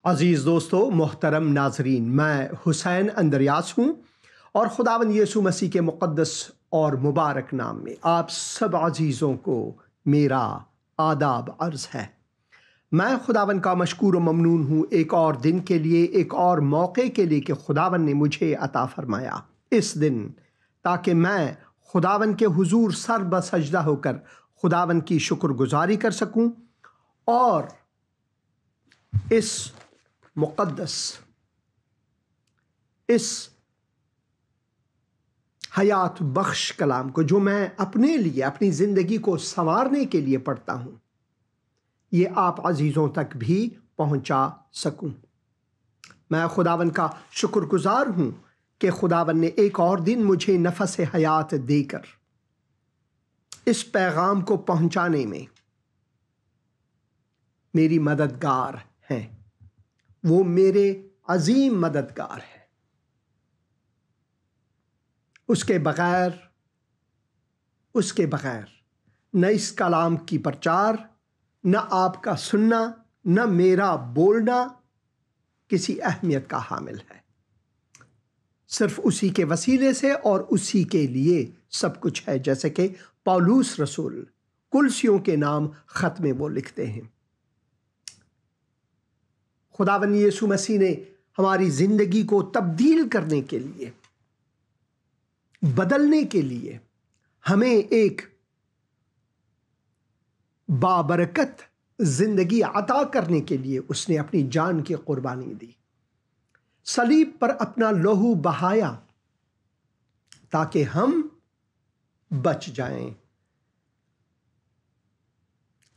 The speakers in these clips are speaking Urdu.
عزیز دوستو، محترم ناظرین، میں حسین اندریاس ہوں اور خداوند یسوع مسیح کے مقدس اور مبارک نام میں آپ سب عزیزوں کو میرا آداب عرض ہے۔ میں خداوند کا مشکور و ممنون ہوں ایک اور دن کے لیے، ایک اور موقع کے لیے کہ خداوند نے مجھے عطا فرمایا اس دن، تاکہ میں خداوند کے حضور سر بسجدہ ہو کر خداوند کی شکر گزاری کر سکوں اور اس مقدس، اس حیات بخش کلام کو جو میں اپنے لیے، اپنی زندگی کو سنوارنے کے لیے پڑھتا ہوں، یہ آپ عزیزوں تک بھی پہنچا سکوں۔ میں خداوند کا شکر گزار ہوں کہ خداوند نے ایک اور دن مجھے نفس حیات دے کر اس پیغام کو پہنچانے میں میری مددگار ہیں۔ وہ میرے عظیم مددگار ہے۔ اس کے بغیر نہ اس کلام کی پرچار، نہ آپ کا سننا، نہ میرا بولنا کسی اہمیت کا حامل ہے۔ صرف اسی کے وسیلے سے اور اسی کے لیے سب کچھ ہے، جیسے کہ پولس رسول کلسیوں کے نام خط میں وہ لکھتے ہیں۔ خداوند یسوع مسیح نے ہماری زندگی کو تبدیل کرنے کے لیے، بدلنے کے لیے، ہمیں ایک بابرکت زندگی عطا کرنے کے لیے اس نے اپنی جان کی قربانی دی، صلیب پر اپنا لہو بہایا تاکہ ہم بچ جائیں۔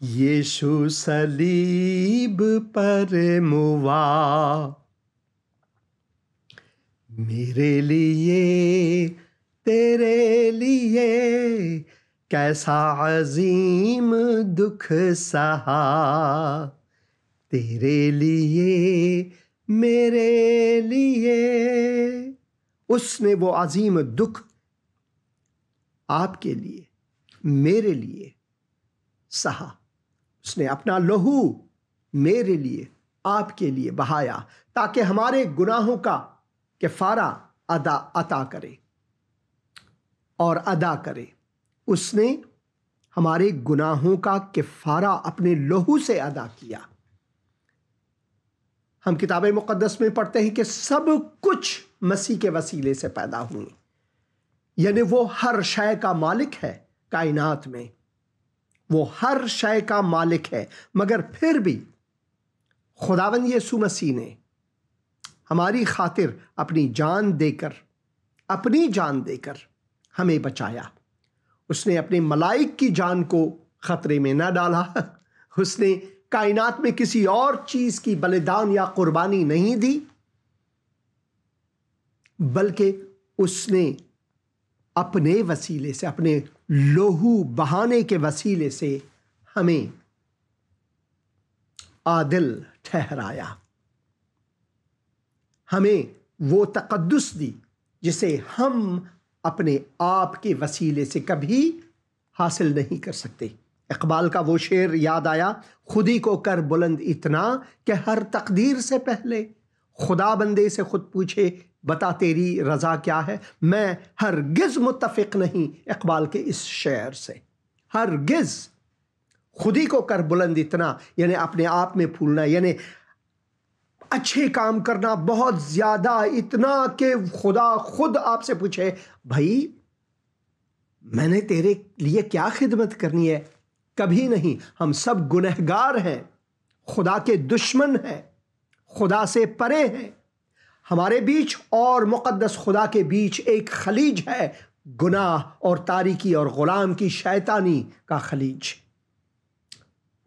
یسوع صلیب پر موا، میرے لیے، تیرے لیے کیسا عظیم دکھ سہا، تیرے لیے، میرے لیے۔ اس نے وہ عظیم دکھ آپ کے لیے، میرے لیے سہا۔ اس نے اپنا لہو میرے لیے، آپ کے لیے بہایا تاکہ ہمارے گناہوں کا کفارہ عطا کرے اور ادا کرے۔ اس نے ہمارے گناہوں کا کفارہ اپنے لہو سے ادا کیا۔ ہم کتاب مقدس میں پڑھتے ہیں کہ سب کچھ مسیح کے وسیلے سے پیدا ہوئی، یعنی وہ ہر شے کا مالک ہے کائنات میں، وہ ہر شے کا مالک ہے، مگر پھر بھی خداوند یسوع مسیح نے ہماری خاطر اپنی جان دے کر ہمیں بچایا۔ اس نے اپنے ملائک کی جان کو خطرے میں نہ ڈالا۔ اس نے کائنات میں کسی اور چیز کی بلیدان یا قربانی نہیں دی، بلکہ اس نے اپنے وسیلے سے، اپنے لہو بہانے کے وسیلے سے ہمیں عادل ٹھہرایا، ہمیں وہ تقدس دی جسے ہم اپنے آپ کے وسیلے سے کبھی حاصل نہیں کر سکتے۔ اقبال کا وہ شعر یاد آیا، خودی کو کر بلند اتنا کہ ہر تقدیر سے پہلے خدا بندے سے خود پوچھے بتا تیری رضا کیا ہے۔ میں ہرگز متفق نہیں اقبال کے اس شعر سے، ہرگز۔ خودی کو کر بلند اتنا یعنی اپنے آپ میں پھولنا، یعنی اچھے کام کرنا بہت زیادہ، اتنا کہ خدا خود آپ سے پوچھے بھائی میں نے تیرے لیے کیا خدمت کرنی ہے۔ کبھی نہیں۔ ہم سب گنہگار ہیں، خدا کے دشمن ہیں، خدا سے پرے ہیں۔ ہمارے بیچ اور مقدس خدا کے بیچ ایک خلیج ہے، گناہ اور تاریکی اور غلام کی شیطانی کا خلیج،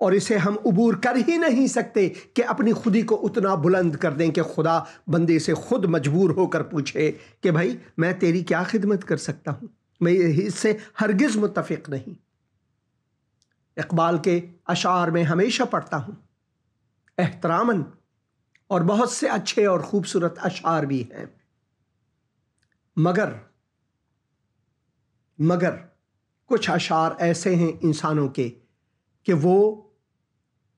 اور اسے ہم عبور کر ہی نہیں سکتے کہ اپنی خودی کو اتنا بلند کر دیں کہ خدا بندے سے خود مجبور ہو کر پوچھے کہ بھائی میں تیری کیا خدمت کر سکتا ہوں۔ میں اس سے ہرگز متفق نہیں۔ اقبال کے اشعار میں ہمیشہ پڑھتا ہوں احتراماً، اور بہت سے اچھے اور خوبصورت اشعار بھی ہیں، مگر کچھ اشعار ایسے ہیں انسانوں کے کہ وہ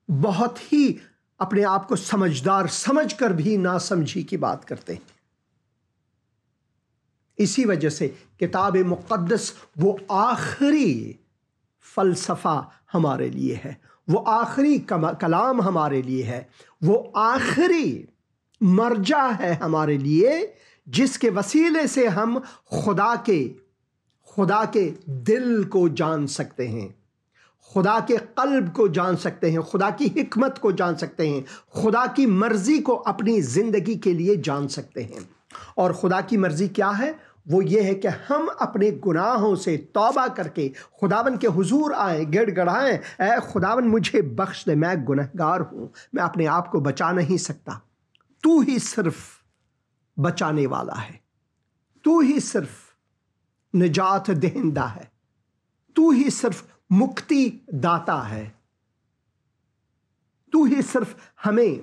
بہت ہی اپنے آپ کو سمجھدار سمجھ کر بھی ناسمجھی کی بات کرتے ہیں۔ اسی وجہ سے کتاب مقدس وہ آخری فلسفہ ہمارے لیے ہے، وہ آخری کلام ہمارے لیے ہے، وہ آخری مرجع ہے ہمارے لیے، جس کے وسیلے سے ہم خدا کے دل کو جان سکتے ہیں، خدا کے قلب کو جان سکتے ہیں، خدا کی حکمت کو جان سکتے ہیں، خدا کی مرضی کو اپنی زندگی کے لیے جان سکتے ہیں۔ اور خدا کی مرضی کیا ہے؟ وہ یہ ہے کہ ہم اپنے گناہوں سے توبہ کر کے خداوند کے حضور آئیں، گڑ گڑائیں، اے خداوند مجھے بخش دے، میں گنہگار ہوں، میں اپنے آپ کو بچا نہیں سکتا، تو ہی صرف بچانے والا ہے، تو ہی صرف نجات دہندہ ہے، تو ہی صرف مکتی داتا ہے، تو ہی صرف ہمیں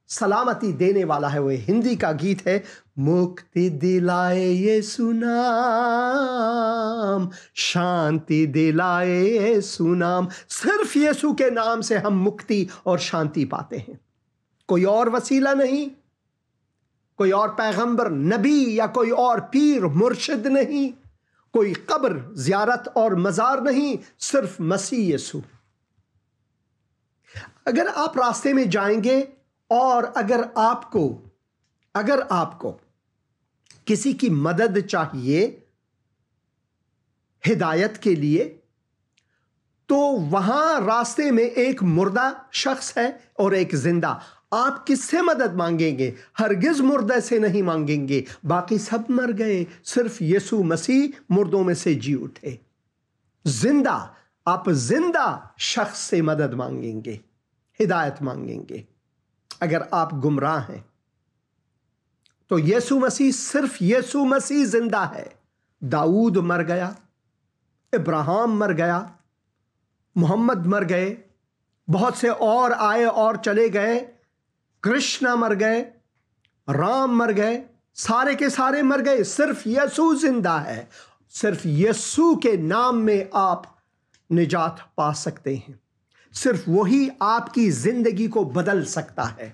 سلامتی دینے والا ہے۔ وہ ہندی کا گیت ہے، مکتی دلائے یسوع نام، شانتی دلائے یسوع نام۔ صرف یسوع کے نام سے ہم مکتی اور شانتی پاتے ہیں، کوئی اور وسیلہ نہیں، کوئی اور پیغمبر، نبی یا کوئی اور پیر مرشد نہیں، کوئی قبر زیارت اور مزار نہیں، صرف مسیح یسوع۔ اگر آپ راستے میں جائیں گے اور اگر آپ کو کسی کی مدد چاہیے ہدایت کے لیے، تو وہاں راستے میں ایک مردہ شخص ہے اور ایک زندہ۔ آپ کس سے مدد مانگیں گے؟ ہرگز مردہ سے نہیں مانگیں گے، باقی سب مر گئے، صرف یسوع مسیح مردوں میں سے جی اٹھے۔ زندہ، آپ زندہ شخص سے مدد مانگیں گے، ہدایت مانگیں گے۔ اگر آپ گمراہ ہیں تو یسوع مسیح، صرف یسوع مسیح زندہ ہے۔ داؤد مر گیا، ابراہیم مر گیا، محمد مر گئے، بہت سے اور آئے اور چلے گئے، کرشنا مر گئے، رام مر گئے، سارے کے سارے مر گئے، صرف یسوع زندہ ہے۔ صرف یسوع کے نام میں آپ نجات پا سکتے ہیں، صرف وہی آپ کی زندگی کو بدل سکتا ہے،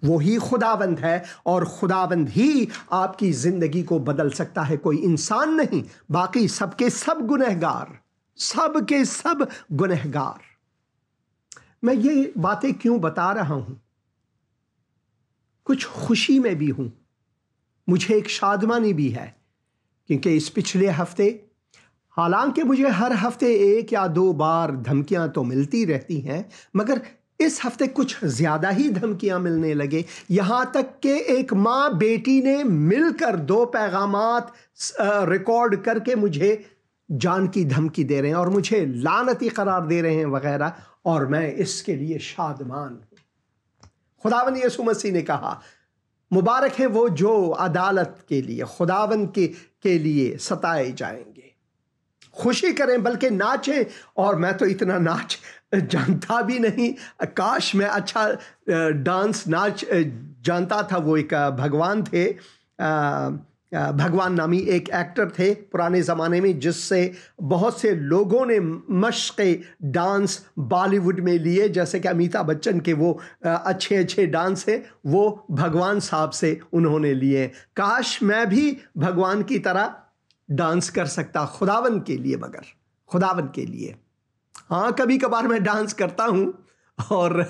وہی خداوند ہے، اور خداوند ہی آپ کی زندگی کو بدل سکتا ہے، کوئی انسان نہیں۔ باقی سب کے سب گنہگار، سب کے سب گنہگار۔ میں یہ باتیں کیوں بتا رہا ہوں؟ کچھ خوشی میں بھی ہوں، مجھے ایک شادمانی بھی ہے، کیونکہ اس پچھلے ہفتے، حالانکہ مجھے ہر ہفتے 1 یا 2 بار دھمکیاں تو ملتی رہتی ہیں، مگر اس ہفتے کچھ زیادہ ہی دھمکیاں ملنے لگے، یہاں تک کہ ایک ماں بیٹی نے مل کر 2 پیغامات ریکارڈ کر کے مجھے جان کی دھمکی دے رہے ہیں اور مجھے لعنتی قرار دے رہے ہیں وغیرہ، اور میں اس کے لیے شادمان ہوں۔ خداوند یسوع مسیح نے کہا، مبارک ہیں وہ جو عدالت کے لیے، خداوند کے لیے ستائے جائیں گے۔ خوشی کریں بلکہ ناچیں، اور میں تو اتنا ناچ جانتا بھی نہیں، کاش میں اچھا ڈانس ناچ جانتا تھا۔ وہ ایک بھگوان تھے، بھگوان نامی ایک ایکٹر تھے پرانے زمانے میں، جس سے بہت سے لوگوں نے مشق ڈانس بالی ووڈ میں لیے، جیسے کہ امیتابھ بچن کے وہ اچھے ڈانس ہیں، وہ بھگوان صاحب سے انہوں نے لیے۔ کاش میں بھی بھگوان کی طرح ڈانس کر سکتا، خداوند کے لیے، مگر خداوند کے لیے۔ ہاں، کبھی کبھار میں ڈانس کرتا ہوں، اور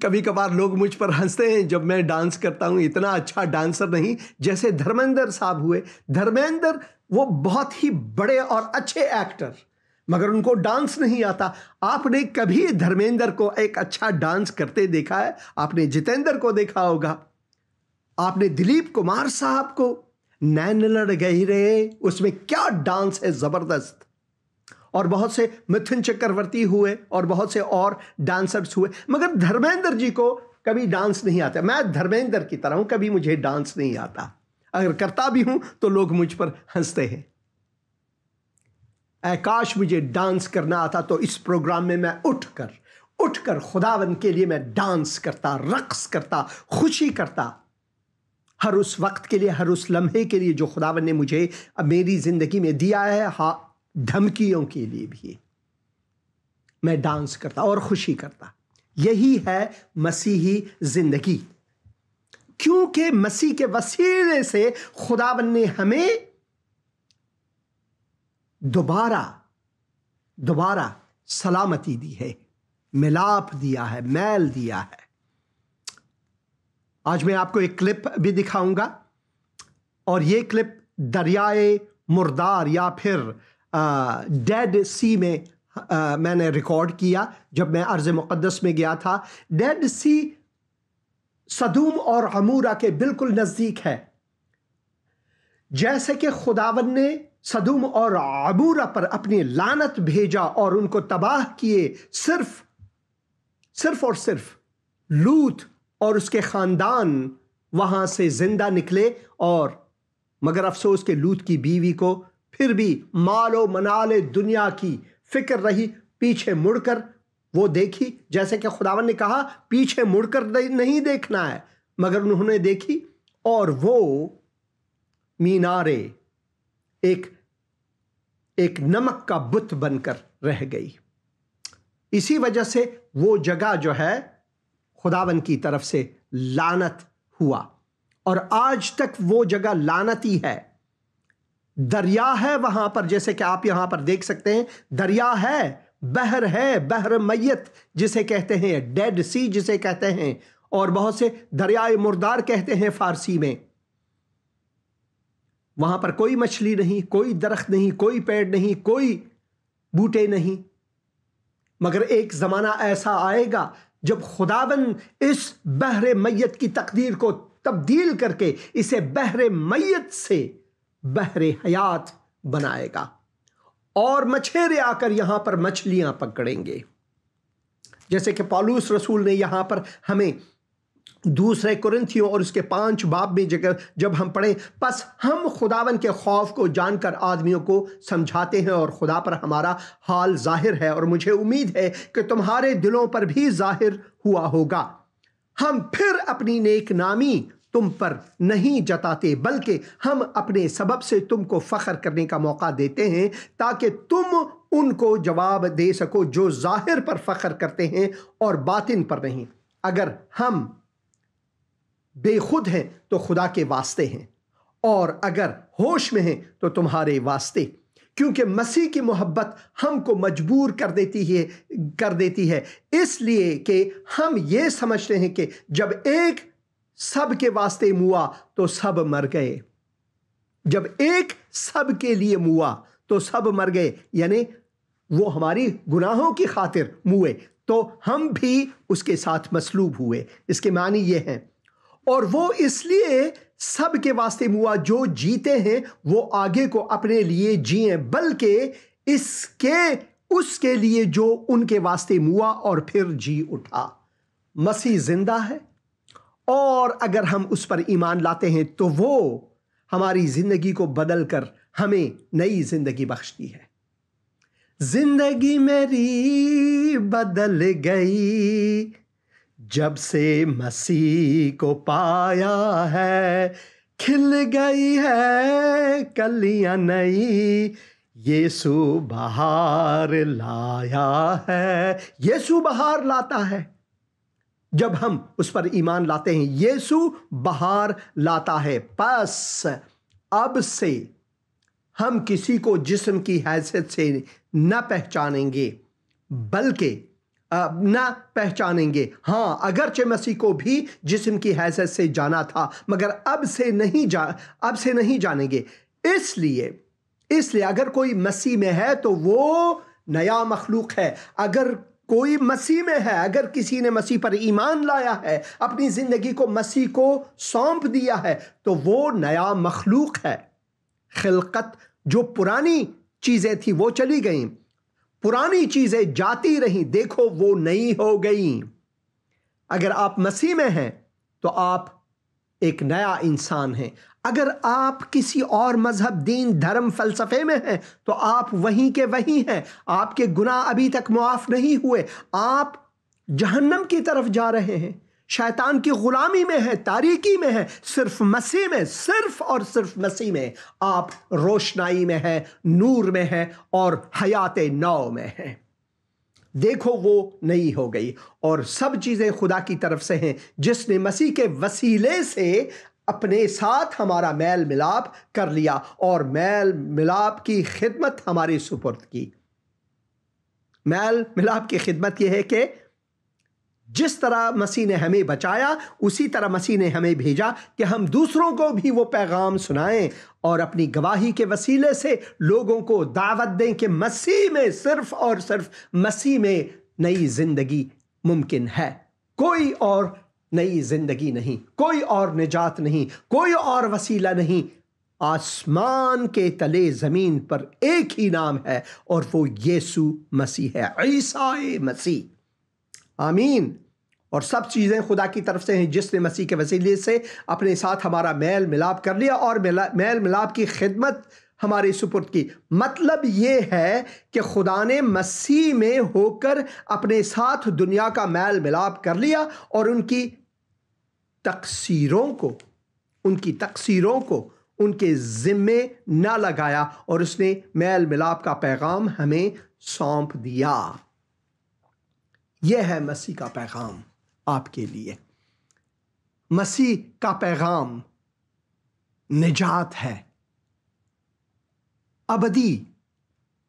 کبھی کبھار لوگ مجھ پر ہنستے ہیں جب میں ڈانس کرتا ہوں۔ اتنا اچھا ڈانسر نہیں جیسے دھرمیندر صاحب ہوئے۔ دھرمیندر وہ بہت ہی بڑے اور اچھے ایکٹر، مگر ان کو ڈانس نہیں آتا۔ آپ نے کبھی دھرمیندر کو ایک اچھا ڈانس کرتے دیکھا ہے؟ آپ نے جتیندر کو دیکھا ہوگا، آپ نے دلیپ کمار صاحب کو، نین لڑ گئی رے، اس میں کیا ڈانس ہے، زبردست۔ اور بہت سے متھن چکرورتی ہوئے اور بہت سے اور ڈانسرز ہوئے، مگر دھرمیندر جی کو کبھی ڈانس نہیں آتا۔ میں دھرمیندر کی طرح ہوں، کبھی مجھے ڈانس نہیں آتا، اگر کرتا بھی ہوں تو لوگ مجھ پر ہنستے ہیں۔ اے کاش مجھے ڈانس کرنا آتا تو اس پروگرام میں میں اٹھ کر خداوند کے لیے میں ڈانس کرتا، رقص کرتا، خوشی کرتا، ہر اس وقت کے لیے، ہر اس لمحے کے لیے جو خداوند نے مجھے میری زندگی میں دیا ہے، ہاں، دھمکیوں کے لیے بھی میں ڈانس کرتا اور خوشی کرتا۔ یہی ہے مسیحی زندگی، کیونکہ مسیح کے وسیلے سے خداوند نے ہمیں دوبارہ سلامتی دی ہے، ملاپ دیا ہے، میل دیا ہے۔ آج میں آپ کو ایک کلپ بھی دکھاؤں گا، اور یہ کلپ دریائے مردار یا پھر ڈیڈ سی میں نے ریکارڈ کیا جب میں ارض مقدس میں گیا تھا۔ ڈیڈ سی سدوم اور عمورہ کے بالکل نزدیک ہے۔ جیسے کہ خداوند نے سدوم اور عمورہ پر اپنی لعنت بھیجا اور ان کو تباہ کیے، صرف اور صرف لوط اور اس کے خاندان وہاں سے زندہ نکلے، اور مگر افسوس کہ لوط کی بیوی کو پھر بھی مال و منال دنیا کی فکر رہی، پیچھے مڑ کر وہ دیکھی، جیسے کہ خداوند نے کہا پیچھے مڑ کر نہیں دیکھنا ہے، مگر انہوں نے دیکھی اور وہ مینارے ایک نمک کا بت بن کر رہ گئی۔ اسی وجہ سے وہ جگہ جو ہے خداوند کی طرف سے لعنت ہوا، اور آج تک وہ جگہ لعنتی ہے۔ دریا ہے وہاں پر، جیسے کہ آپ یہاں پر دیکھ سکتے ہیں، دریا ہے، بحر میت جسے کہتے ہیں، ڈیڈ سی جسے کہتے ہیں، اور بہت سے دریائے مردار کہتے ہیں فارسی میں۔ وہاں پر کوئی مچھلی نہیں، کوئی درخت نہیں، کوئی پیڑ نہیں، کوئی بوٹے نہیں، مگر ایک زمانہ ایسا آئے گا جب خداوند اس بحر میت کی تقدیر کو تبدیل کر کے اسے بحر میت سے بحر حیات بنائے گا، اور مچھیرے آ کر یہاں پر مچھلیاں پکڑیں گے، جیسے کہ پولس رسول نے یہاں پر ہمیں دوسرے کرنتھیوں اور اس کے 5 باب میں جب ہم پڑھیں، پس ہم خداوند کے خوف کو جان کر آدمیوں کو سمجھاتے ہیں، اور خدا پر ہمارا حال ظاہر ہے، اور مجھے امید ہے کہ تمہارے دلوں پر بھی ظاہر ہوا ہوگا۔ ہم پھر اپنی نیک نامی تم پر نہیں جتاتے، بلکہ ہم اپنے سبب سے تم کو فخر کرنے کا موقع دیتے ہیں، تاکہ تم ان کو جواب دے سکو جو ظاہر پر فخر کرتے ہیں اور باطن پر نہیں۔ اگر ہم بے خود ہیں تو خدا کے واسطے ہیں، اور اگر ہوش میں ہیں تو تمہارے واسطے، کیونکہ مسیح کی محبت ہم کو مجبور کر دیتی ہے، اس لیے کہ ہم یہ سمجھتے ہیں کہ جب ایک سب کے واسطے موا تو سب مر گئے، جب ایک سب کے لیے موا تو سب مر گئے، یعنی وہ ہماری گناہوں کی خاطر موئے تو ہم بھی اس کے ساتھ مصلوب ہوئے۔ اس کے معنی یہ ہیں، اور وہ اس لیے سب کے واسطے موا جو جیتے ہیں وہ آگے کو اپنے لیے جئیں، بلکہ اس کے لیے جو ان کے واسطے موا اور پھر جی اٹھا۔ مسیح زندہ ہے، اور اگر ہم اس پر ایمان لاتے ہیں تو وہ ہماری زندگی کو بدل کر ہمیں نئی زندگی بخشتی ہے۔ زندگی میری بدل گئی جب سے مسیح کو پایا ہے، کھل گئی ہے کلیاں نئی، یسوع بہار لایا ہے۔ یسوع بہار لاتا ہے جب ہم اس پر ایمان لاتے ہیں، یسوع بہار لاتا ہے۔ پس اب سے ہم کسی کو جسم کی حیثیت سے نہ پہچانیں گے، ہاں اگرچہ مسیح کو بھی جسم کی حیثیت سے جانا تھا، مگر اب سے نہیں جانیں گے۔ اس لیے اگر کوئی مسیح میں ہے تو وہ نیا مخلوق ہے۔ اگر کوئی مسیح میں ہے، اگر کسی نے مسیح پر ایمان لایا ہے، اپنی زندگی کو مسیح کو سونپ دیا ہے، تو وہ نیا مخلوق ہے۔ خلقت جو پرانی چیزیں تھیں وہ چلی گئیں، پرانی چیزیں جاتی رہیں، دیکھو وہ نئی ہو گئیں۔ اگر آپ مسیح میں ہیں تو آپ ایک نیا انسان ہیں۔ اگر آپ کسی اور مذہب، دین، دھرم، فلسفے میں ہیں تو آپ وہیں کے وہیں ہیں، آپ کے گناہ ابھی تک معاف نہیں ہوئے، آپ جہنم کی طرف جا رہے ہیں، شیطان کی غلامی میں ہیں، تاریکی میں ہیں۔ صرف مسیح میں، صرف اور صرف مسیح میں آپ روشنائی میں ہیں، نور میں ہیں اور حیات نو میں ہیں۔ دیکھو وہ نئی ہو گئی، اور سب چیزیں خدا کی طرف سے ہیں جس نے مسیح کے وسیلے سے اپنے ساتھ ہمارا میل ملاپ کر لیا اور میل ملاپ کی خدمت ہمارے سپرد کی۔ میل ملاپ کی خدمت یہ ہے کہ جس طرح مسیح نے ہمیں بچایا اسی طرح مسیح نے ہمیں بھیجا کہ ہم دوسروں کو بھی وہ پیغام سنائیں اور اپنی گواہی کے وسیلے سے لوگوں کو دعوت دیں کہ مسیح میں صرف اور صرف مسیح میں نئی زندگی ممکن ہے، کوئی اور نئی زندگی نہیں، کوئی اور نجات نہیں، کوئی اور وسیلہ نہیں۔ آسمان کے تلے زمین پر ایک ہی نام ہے اور وہ یسوع مسیح ہے، عیسی مسیح۔ آمین۔ اور سب چیزیں خدا کی طرف سے ہیں جس نے مسیح کے وسیلے سے اپنے ساتھ ہمارا میل ملاپ کر لیا اور میل ملاپ کی خدمت ہمارے سپرد کی۔ مطلب یہ ہے کہ خدا نے مسیح میں ہو کر اپنے ساتھ دنیا کا میل ملاپ کر لیا اور ان کی تقصیروں کو ان کے ذمے نہ لگایا، اور اس نے میل ملاپ کا پیغام ہمیں سونپ دیا۔ یہ ہے مسیح کا پیغام آپ کے لیے۔ مسیح کا پیغام نجات ہے، ابدی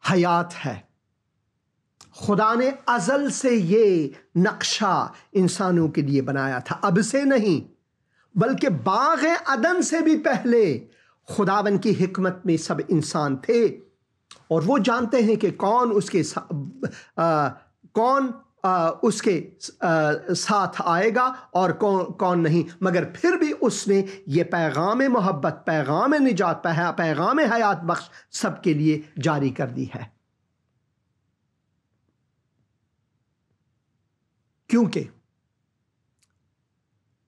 حیات ہے۔ خدا نے ازل سے یہ نقشہ انسانوں کے لیے بنایا تھا، اب سے نہیں بلکہ باغ عدن سے بھی پہلے خداوند کی حکمت میں سب انسان تھے، اور وہ جانتے ہیں کہ کون اس کے ساتھ آئے گا اور کون نہیں، مگر پھر بھی اس نے یہ پیغام محبت، پیغام نجات، پیغام حیات بخش سب کے لیے جاری کر دی ہے، کیونکہ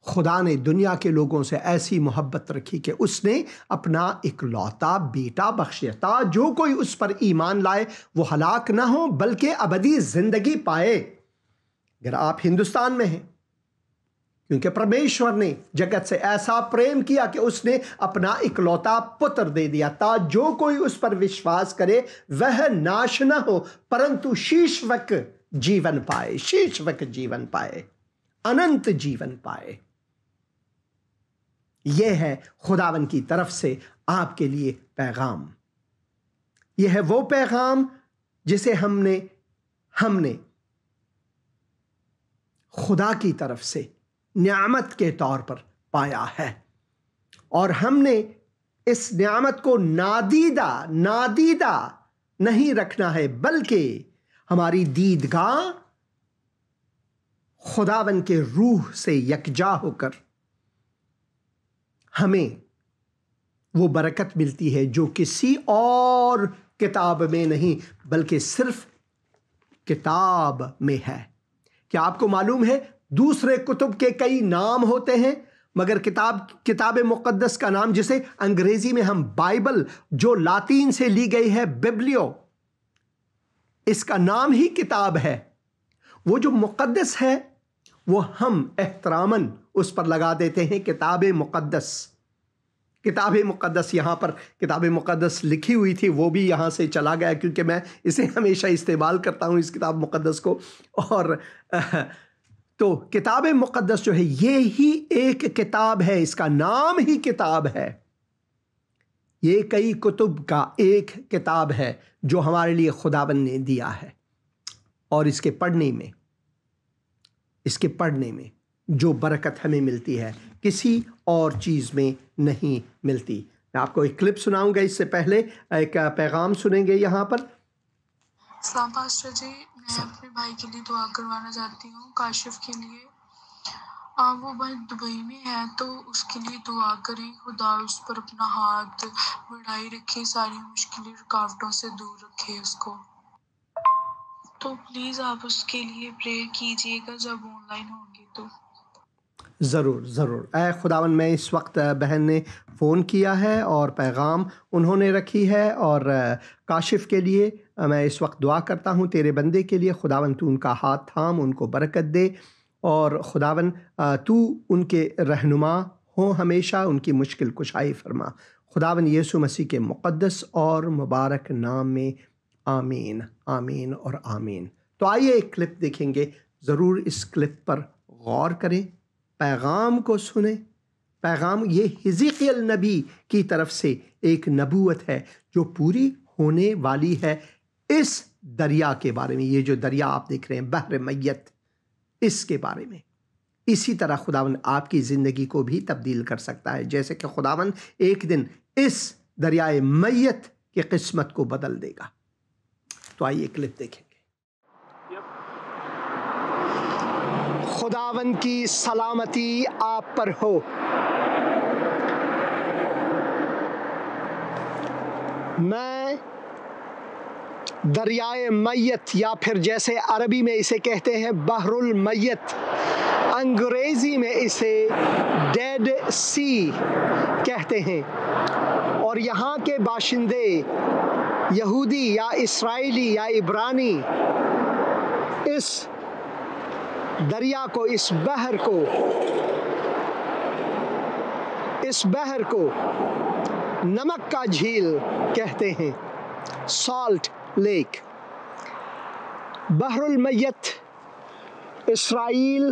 خدا نے دنیا کے لوگوں سے ایسی محبت رکھی کہ اس نے اپنا اکلوتا بیٹا بخشیا تا جو کوئی اس پر ایمان لائے وہ ہلاک نہ ہو بلکہ ابدی زندگی پائے۔ اگر آپ ہندوستان میں ہیں، کیونکہ پرمیشور نے جگت سے ایسا پریم کیا کہ اس نے اپنا اکلوتا پتر دے دیا تا جو کوئی اس پر وشواس کرے وہ ناش نہ ہو پرنتو شیشوک جیون پائے، شیشوک جیون پائے، اننت جیون پائے۔ یہ ہے خداوند کی طرف سے آپ کے لیے پیغام۔ یہ ہے وہ پیغام جسے ہم نے خدا کی طرف سے نعمت کے طور پر پایا ہے، اور ہم نے اس نعمت کو نادیدہ نہیں رکھنا ہے، بلکہ ہماری دیدگاہ خداوند کے روح سے یکجا ہو کر ہمیں وہ برکت ملتی ہے جو کسی اور کتاب میں نہیں بلکہ صرف کتاب میں ہے۔ کیا آپ کو معلوم ہے دوسرے کتب کے کئی نام ہوتے ہیں، مگر کتاب مقدس کا نام، جسے انگریزی میں ہم بائبل، جو لاطین سے لی گئی ہے ببلیو، اس کا نام ہی کتاب ہے۔ وہ جو مقدس ہے وہ ہم احتراماً اس پر لگا دیتے ہیں کتاب مقدس۔ کتاب مقدس، یہاں پر کتاب مقدس لکھی ہوئی تھی، وہ بھی یہاں سے چلا گیا کیونکہ میں اسے ہمیشہ استعمال کرتا ہوں اس کتاب مقدس کو، اور تو کتاب مقدس جو ہے یہ ہی ایک کتاب ہے، اس کا نام ہی کتاب ہے۔ یہ کئی کتب کا ایک کتاب ہے جو ہمارے لیے خداوند نے دیا ہے، اور اس کے پڑھنے میں جو برکت ہمیں ملتی ہے کسی اور چیز میں نہیں ملتی۔ میں آپ کو ایک کلپ سناؤں گا، اس سے پہلے ایک پیغام سنیں گے یہاں پر۔ السلام پاسٹر جی، میں اپنے بھائی کے لیے دعا کروانا چاہتی ہوں، کاشف کے لیے۔ وہ بھائی دبئی میں ہے تو اس کے لیے دعا کریں، خدا اس پر اپنا ہاتھ بڑھائی رکھے، ساری مشکلیں رکاوٹوں سے دور رکھے اس کو۔ تو پلیز آپ اس کے لیے پریئر کیجئے گا جب آن لائن ہوں گے تو۔ ضرور۔ اے خداوند، میں اس وقت بہن نے فون کیا ہے اور پیغام انہوں نے رکھی ہے، اور کاشف کے لیے میں اس وقت دعا کرتا ہوں تیرے بندے کے لیے۔ خداوند تو ان کا ہاتھ تھام، ان کو برکت دے، اور خداوند تو ان کے رہنما ہو، ہمیشہ ان کی مشکل کشائی فرما۔ خداوند یسوع مسیح کے مقدس اور مبارک نام میں آمین، آمین اور آمین۔ تو آئیے ایک کلپ دیکھیں گے، ضرور اس کلپ پر غور کریں، پیغام کو سنیں۔ پیغام یہ حزقیل نبی کی طرف سے ایک نبوت ہے جو پوری ہونے والی ہے اس دریا کے بارے میں۔ یہ جو دریا آپ دیکھ رہے ہیں بحر میت، اس کے بارے میں۔ اسی طرح خداوند آپ کی زندگی کو بھی تبدیل کر سکتا ہے، جیسے کہ خداوند ایک دن اس دریائے میت کی قسمت کو بدل دے گا۔ تو آئیے کلپ دیکھیں گے۔ خداوند کی سلامتی آپ پر ہو۔ میں دریائے میت، یا پھر جیسے عربی میں اسے کہتے ہیں بحر المیت، انگریزی میں اسے ڈیڈ سی کہتے ہیں، اور یہاں کے باشندے یہودی یا اسرائیلی یا عبرانی اس دریا کو، اس بحر کو نمک کا جھیل کہتے ہیں، سالٹ لیک۔ بحر المیت اسرائیل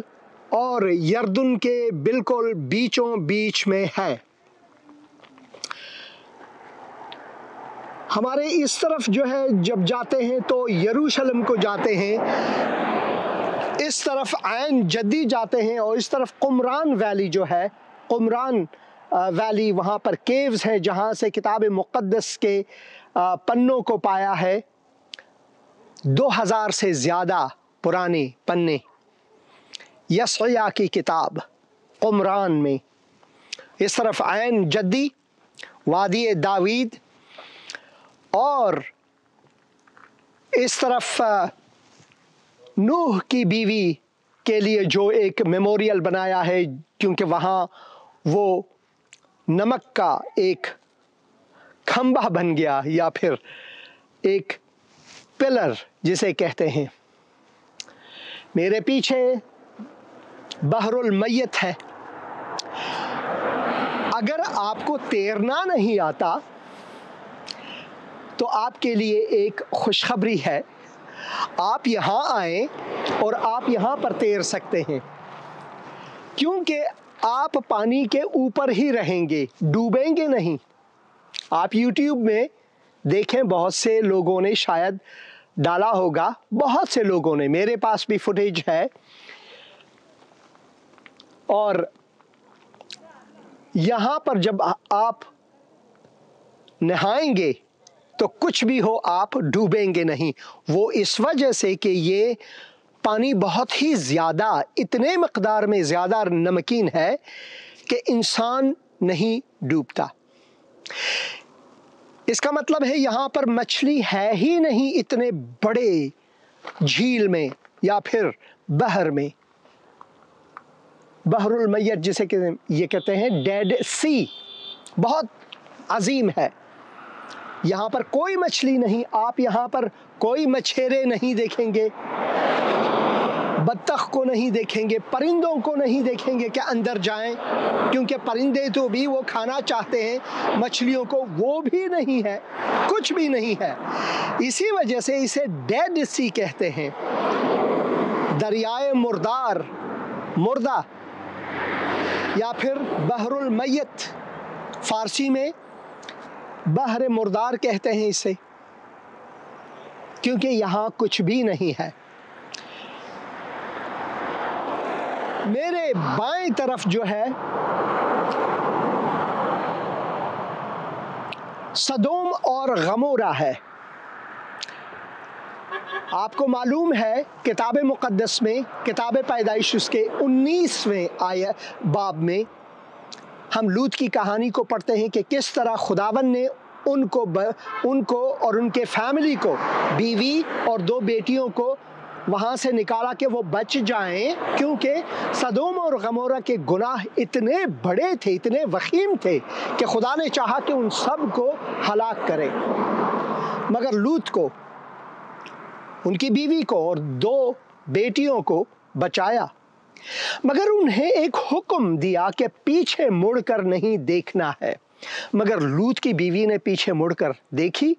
اور یردن کے بالکل بیچوں بیچ میں ہے۔ ہمارے اس طرف جو ہے جب جاتے ہیں تو یروشلم کو جاتے ہیں، اس طرف عین جدی جاتے ہیں، اور اس طرف قمران ویلی جو ہے، قمران ویلی، وہاں پر کیوز ہیں جہاں سے کتاب مقدس کے پنوں کو پایا ہے، 2000 سے زیادہ پرانے پنے یسعیا کی کتاب قمران میں۔ اس طرف عین جدی، وادی داوید، اور اس طرف نوح کی بیوی کے لیے جو ایک میموریل بنایا ہے، کیونکہ وہاں وہ نمک کا ایک کھمبا بن گیا، یا پھر ایک پلر جسے کہتے ہیں۔ میرے پیچھے بحر المیت ہے۔ اگر آپ کو تیرنا نہیں آتا تو آپ کے لیے ایک خوشخبری ہے، آپ یہاں آئیں اور آپ یہاں پر تیر سکتے ہیں، کیونکہ آپ پانی کے اوپر ہی رہیں گے، ڈوبیں گے نہیں۔ آپ یوٹیوب میں دیکھیں، بہت سے لوگوں نے شاید ڈالا ہوگا، بہت سے لوگوں نے، میرے پاس بھی فوٹیج ہے، اور یہاں پر جب آپ نہائیں گے تو کچھ بھی ہو آپ ڈوبیں گے نہیں۔ وہ اس وجہ سے کہ یہ پانی بہت ہی زیادہ، اتنے مقدار میں زیادہ نمکین ہے کہ انسان نہیں ڈوبتا۔ اس کا مطلب ہے یہاں پر مچھلی ہے ہی نہیں اتنے بڑے جھیل میں یا پھر بحر میں۔ بحر المیت جسے کہ یہ کہتے ہیں ڈیڈ سی، بہت عظیم ہے۔ یہاں پر کوئی مچھلی نہیں، آپ یہاں پر کوئی مچھیرے نہیں دیکھیں گے، بطخ کو نہیں دیکھیں گے، پرندوں کو نہیں دیکھیں گے کہ اندر جائیں، کیونکہ پرندے تو بھی وہ کھانا چاہتے ہیں مچھلیوں کو، وہ بھی نہیں ہے، کچھ بھی نہیں ہے۔ اسی وجہ سے اسے ڈیڈ سی کہتے ہیں، دریائے مردہ، یا پھر بحر المیت، فارسی میں بحر مردار کہتے ہیں اسے، کیونکہ یہاں کچھ بھی نہیں ہے۔ میرے بائیں طرف جو ہے سدوم اور غمورہ ہے۔ آپ کو معلوم ہے کتاب مقدس میں، کتاب پیدائش اس کے 19ویں باب میں ہم لوط کی کہانی کو پڑھتے ہیں کہ کس طرح خداوند نے ان کو اور ان کے فیملی کو، بیوی اور 2 بیٹیوں کو وہاں سے نکالا کہ وہ بچ جائیں، کیونکہ سدوم اور غمورہ کے گناہ اتنے بڑے تھے، اتنے وخیم تھے کہ خدا نے چاہا کہ ان سب کو ہلاک کرے، مگر لوط کو، ان کی بیوی کو اور 2 بیٹیوں کو بچایا۔ مگر انہیں ایک حکم دیا کہ پیچھے مڑ کر نہیں دیکھنا ہے، مگر لوط کی بیوی نے پیچھے مڑ کر دیکھی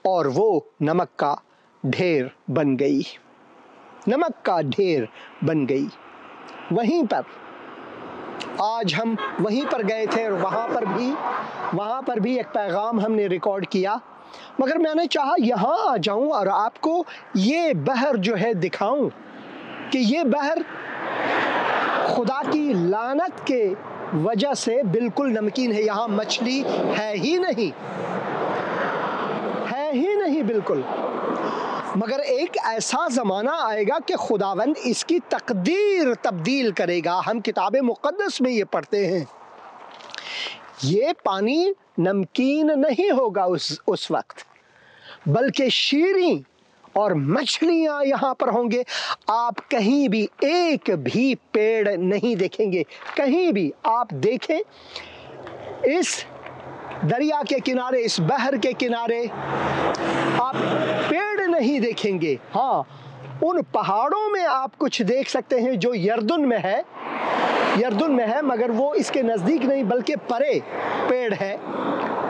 اور وہ نمک کا ڈھیر بن گئی۔ نمک کا ڈھیر بن گئی۔ وہیں پر آج ہم وہیں پر گئے تھے اور وہاں پر بھی ایک پیغام ہم نے ریکارڈ کیا، مگر میں نے چاہا یہاں آ جاؤں اور آپ کو یہ بحر جو ہے دکھاؤں کہ یہ بحر خدا کی لعنت کے وجہ سے بالکل نمکین ہے، یہاں مچھلی ہے ہی نہیں بالکل۔ مگر ایک ایسا زمانہ آئے گا کہ خداوند اس کی تقدیر تبدیل کرے گا۔ ہم کتاب مقدس میں یہ پڑھتے ہیں، یہ پانی نمکین نہیں ہوگا اس وقت، بلکہ شیریں اور مچھلیاں یہاں پر ہوں گے۔ آپ کہیں بھی ایک بھی پیڑ نہیں دیکھیں گے، کہیں بھی آپ دیکھیں اس دریا کے کنارے، اس بحر کے کنارے آپ پیڑ نہیں دیکھیں گے۔ ہاں، ان پہاڑوں میں آپ کچھ دیکھ سکتے ہیں جو یردن میں ہے، مگر وہ اس کے نزدیک نہیں بلکہ پرے پیڑ ہے،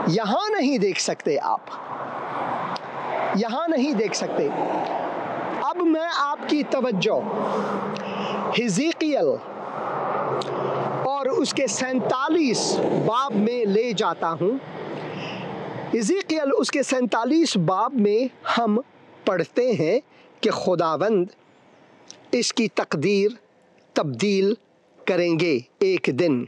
یہاں نہیں دیکھ سکتے، آپ یہاں نہیں دیکھ سکتے۔ اب میں آپ کی توجہ حزقیل اور اس کے 47 باب میں لے جاتا ہوں۔ حزقیل اس کے 47 باب میں ہم پڑھتے ہیں کہ خداوند اس کی تقدیر تبدیل کریں گے ایک دن،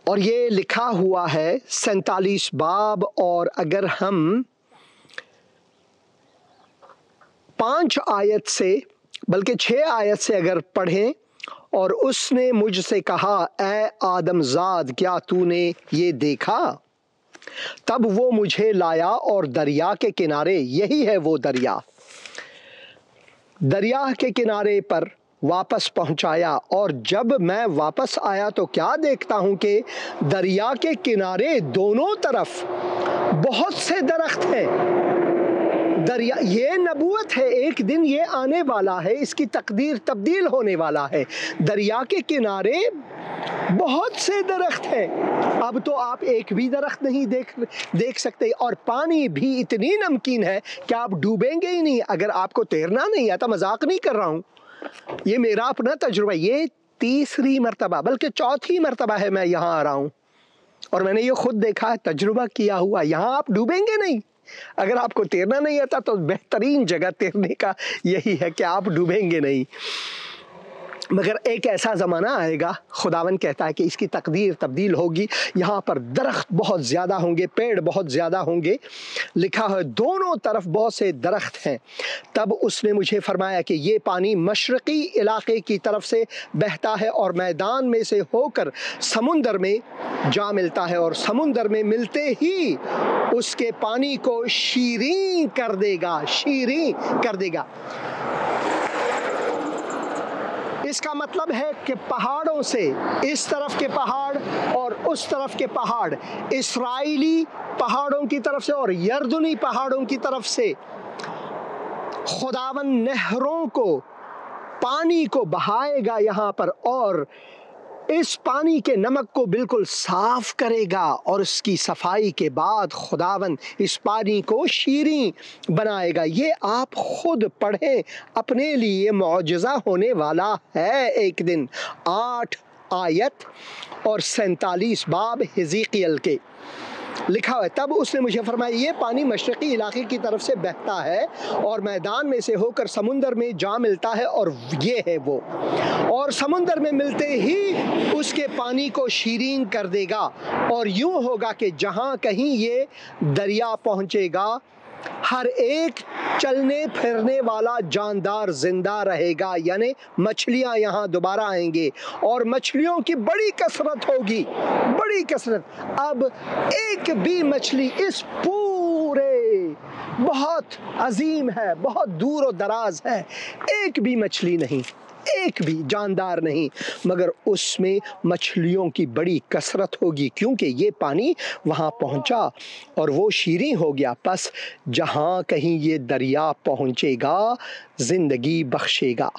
اور یہ لکھا ہوا ہے 47 باب، اور اگر ہم 5 آیت سے بلکہ 6 آیت سے اگر پڑھیں، اور اس نے مجھ سے کہا، اے آدم زاد، کیا تو نے یہ دیکھا؟ تب وہ مجھے لایا اور دریا کے کنارے، یہی ہے وہ دریا کے کنارے پر واپس پہنچایا، اور جب میں واپس آیا تو کیا دیکھتا ہوں کہ دریا کے کنارے دونوں طرف بہت سے درخت ہیں۔ دریا، یہ نبوت ہے، ایک دن یہ آنے والا ہے، اس کی تقدیر تبدیل ہونے والا ہے۔ دریا کے کنارے بہت سے درخت ہیں، اب تو آپ ایک بھی درخت نہیں دیکھ سکتے، اور پانی بھی اتنی نمکین ہے کہ آپ ڈوبیں گے ہی نہیں اگر آپ کو تیرنا نہیں آتا۔ مذاق نہیں کر رہا ہوں، یہ میرا اپنا تجربہ، یہ 3 مرتبہ بلکہ 4 مرتبہ ہے میں یہاں آ رہا ہوں، اور میں نے یہ خود دیکھا، تجربہ کیا ہوا، یہاں آپ ڈوبیں گے نہیں۔ اگر آپ کو تیرنا نہیں آتا تو بہترین جگہ تیرنے کا یہی ہے کہ آپ ڈوبیں گے نہیں۔ مگر ایک ایسا زمانہ آئے گا، خداوند کہتا ہے کہ اس کی تقدیر تبدیل ہوگی، یہاں پر درخت بہت زیادہ ہوں گے، پیڑ بہت زیادہ ہوں گے، لکھا ہے دونوں طرف بہت سے درخت ہیں۔ تب اس نے مجھے فرمایا کہ یہ پانی مشرقی علاقے کی طرف سے بہتا ہے اور میدان میں سے ہو کر سمندر میں جا ملتا ہے، اور سمندر میں ملتے ہی اس کے پانی کو شیریں کر دے گا۔ اس کا مطلب ہے کہ پہاڑوں سے، اس طرف کے پہاڑ اور اس طرف کے پہاڑ، اسرائیلی پہاڑوں کی طرف سے اور یردنی پہاڑوں کی طرف سے، خداوند نہروں کو، پانی کو بہائے گا یہاں پر، اور اس پانی کے نمک کو بالکل صاف کرے گا، اور اس کی صفائی کے بعد خداوند اس پانی کو شیریں بنائے گا۔ یہ آپ خود پڑھیں، اپنے لیے معجزہ ہونے والا ہے ایک دن۔ 8 آیت اور 47 باب حزقیل کے لکھا ہوا ہے، تب اس نے مجھے فرمایا یہ پانی مشرقی علاقے کی طرف سے بہتا ہے اور میدان میں سے ہو کر سمندر میں جا ملتا ہے، اور یہ ہے وہ، اور سمندر میں ملتے ہی اس کے پانی کو شیریں کر دے گا، اور یوں ہوگا کہ جہاں کہیں یہ دریا پہنچے گا ہر ایک چلنے پھرنے والا جاندار زندہ رہے گا، یعنی مچھلیاں یہاں دوبارہ آئیں گے، اور مچھلیوں کی بڑی کثرت ہوگی، بڑی کثرت۔ اب ایک بھی مچھلی اس پورے بہت عظیم ہے، بہت دور و دراز ہے، ایک بھی مچھلی نہیں، ایک بھی جاندار نہیں، مگر اس میں مچھلیوں کی بڑی کثرت ہوگی، کیونکہ یہ پانی وہاں پہنچا اور وہ شیریں ہو گیا۔ پس جہاں کہیں یہ دریا پہنچے گا زندگی بخشے گا،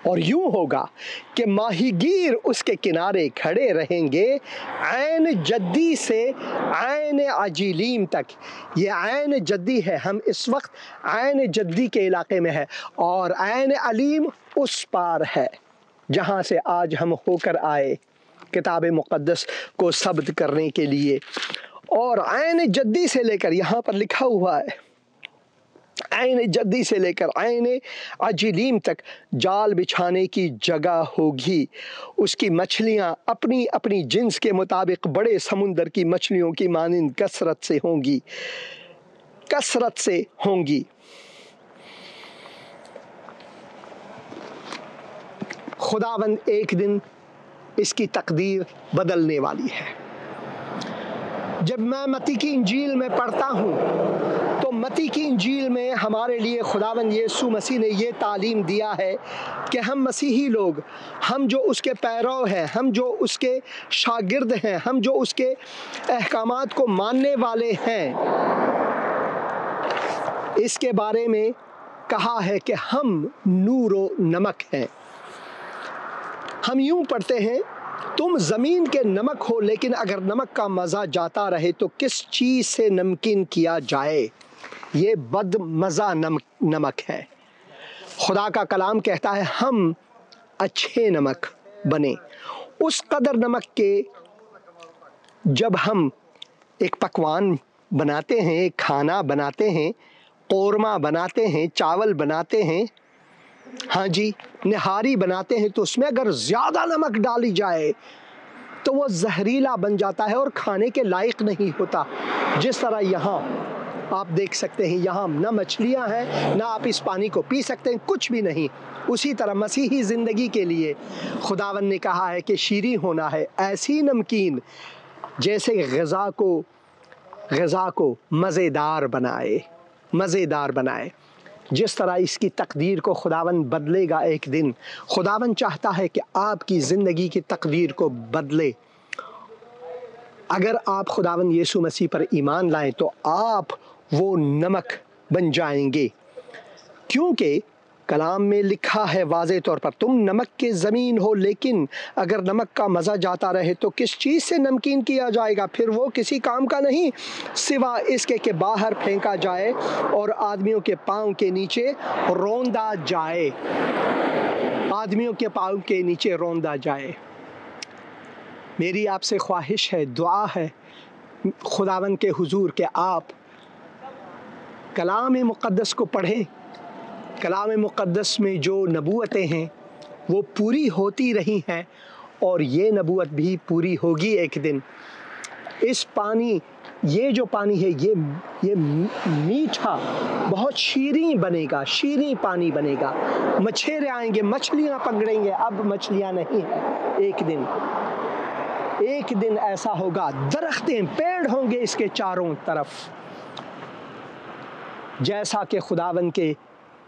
اور یوں ہوگا کہ ماہی گیر اس کے کنارے کھڑے رہیں گے عین جدی سے عین عجیلیم تک۔ یہ عین جدی ہے، ہم اس وقت عین جدی کے علاقے میں ہے، اور عین علیم اس پار ہے جہاں سے آج ہم ہو کر آئے کتاب مقدس کو ثبت کرنے کے لیے۔ اور عین جدی سے لے کر، یہاں پر لکھا ہوا ہے، عین جدی سے لے کر عین عجلیم تک جال بچھانے کی جگہ ہوگی۔ اس کی مچھلیاں اپنی اپنی جنس کے مطابق بڑے سمندر کی مچھلیوں کی مانند کثرت سے ہوں گی، کثرت سے ہوں گی۔ خداوند ایک دن اس کی تقدیر بدلنے والی ہے۔ جب میں متی کی انجیل میں پڑھتا ہوں تو متی کی انجیل میں ہمارے لیے خداوند یسوع مسیح نے یہ تعلیم دیا ہے کہ ہم مسیحی لوگ، ہم جو اس کے پیرو ہیں، ہم جو اس کے شاگرد ہیں، ہم جو اس کے احکامات کو ماننے والے ہیں، اس کے بارے میں کہا ہے کہ ہم نور و نمک ہیں۔ ہم یوں پڑھتے ہیں، تم زمین کے نمک ہو، لیکن اگر نمک کا مزہ جاتا رہے تو کس چیز سے نمکین کیا جائے؟ یہ بد مزہ نمک ہے۔ خدا کا کلام کہتا ہے ہم اچھے نمک بنے، اس قدر نمک کے جب ہم ایک پکوان بناتے ہیں، ایک کھانا بناتے ہیں، قورمہ بناتے ہیں، چاول بناتے ہیں، ہاں جی، نہاری بناتے ہیں، تو اس میں اگر زیادہ نمک ڈالی جائے تو وہ زہریلا بن جاتا ہے اور کھانے کے لائق نہیں ہوتا۔ جس طرح یہاں آپ دیکھ سکتے ہیں، یہاں نہ مچھلیاں ہیں، نہ آپ اس پانی کو پی سکتے ہیں، کچھ بھی نہیں۔ اسی طرح مسیحی زندگی کے لیے خداوند نے کہا ہے کہ شیریں ہونا ہے، ایسی نمکین جیسے غذا کو مزیدار بنائے، مزیدار بنائے۔ جس طرح اس کی تقدیر کو خداوند بدلے گا ایک دن، خداوند چاہتا ہے کہ آپ کی زندگی کی تقدیر کو بدلے۔ اگر آپ خداوند یسوع مسیح پر ایمان لائیں تو آپ وہ نمک بن جائیں گے، کیونکہ کلام میں لکھا ہے واضح طور پر، تم نمک کے زمین ہو، لیکن اگر نمک کا مزہ جاتا رہے تو کس چیز سے نمکین کیا جائے گا؟ پھر وہ کسی کام کا نہیں سوا اس کے کہ باہر پھینکا جائے اور آدمیوں کے پاؤں کے نیچے روندا جائے، آدمیوں کے پاؤں کے نیچے روندا جائے۔ میری آپ سے خواہش ہے، دعا ہے خداوند کے حضور کہ آپ کلام مقدس کو پڑھیں۔ کلام مقدس میں جو نبوتیں ہیں وہ پوری ہوتی رہی ہیں، اور یہ نبوت بھی پوری ہوگی ایک دن۔ اس پانی، یہ جو پانی ہے، یہ میٹھا، بہت شیریں بنے گا، شیریں پانی بنے گا۔ مچھیرے آئیں گے، مچھلیاں پکڑیں گے، اب مچھلیاں نہیں ہیں۔ ایک دن ایسا ہوگا، درختیں، پیڑ ہوں گے اس کے چاروں طرف، جیسا کہ خداوند کے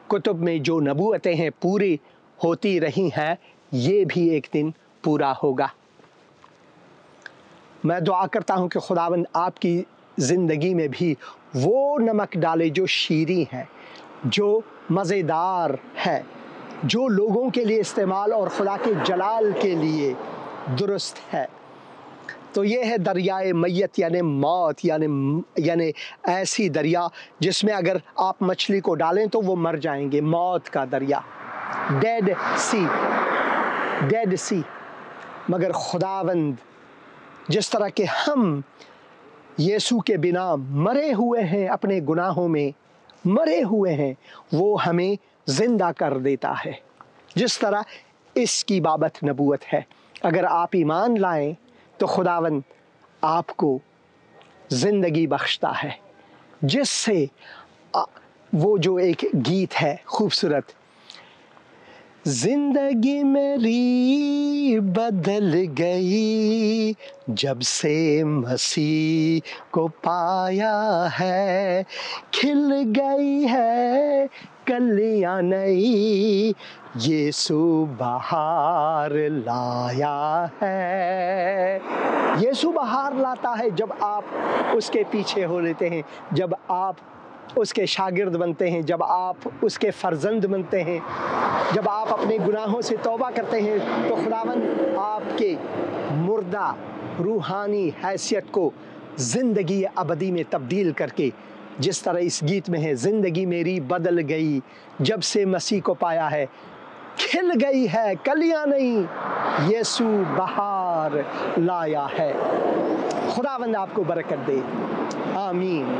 کتب میں جو نبوتیں ہیں پوری ہوتی رہی ہیں، یہ بھی ایک دن پورا ہوگا۔ میں دعا کرتا ہوں کہ خداوند آپ کی زندگی میں بھی وہ نمک ڈالے جو شیریں ہے، جو مزیدار ہے، جو لوگوں کے لیے استعمال اور خدا کے جلال کے لیے درست ہے۔ تو یہ ہے دریائے میت، یعنی موت، یعنی ایسی دریا جس میں اگر آپ مچھلی کو ڈالیں تو وہ مر جائیں گے، موت کا دریا، ڈیڈ سی۔ مگر خداوند جس طرح کہ ہم یسوع کے بنا مرے ہوئے ہیں، اپنے گناہوں میں مرے ہوئے ہیں، وہ ہمیں زندہ کر دیتا ہے، جس طرح اس کی بابت نبوت ہے۔ اگر آپ ایمان لائیں تو خداوند آپ کو زندگی بخشتا ہے، جس سے وہ جو ایک گیت ہے خوبصورت، زندگی میری بدل گئی جب سے مسیح کو پایا ہے، کھل گئی ہے کلیاں نئی، یسوع بہار لایا ہے۔ یسوع بہار لاتا ہے جب آپ اس کے پیچھے ہو لیتے ہیں، جب آپ اس کے شاگرد بنتے ہیں، جب آپ اس کے فرزند بنتے ہیں، جب آپ اپنے گناہوں سے توبہ کرتے ہیں، تو خداوند آپ کے مردہ روحانی حیثیت کو زندگی ابدی میں تبدیل کر کے، جس طرح اس گیت میں ہے، زندگی میری بدل گئی جب سے مسیح کو پایا ہے، کھل گئی ہے کلیاں نہیں، یسوع بہار لایا ہے۔ خداوند آپ کو برکت دے، آمین۔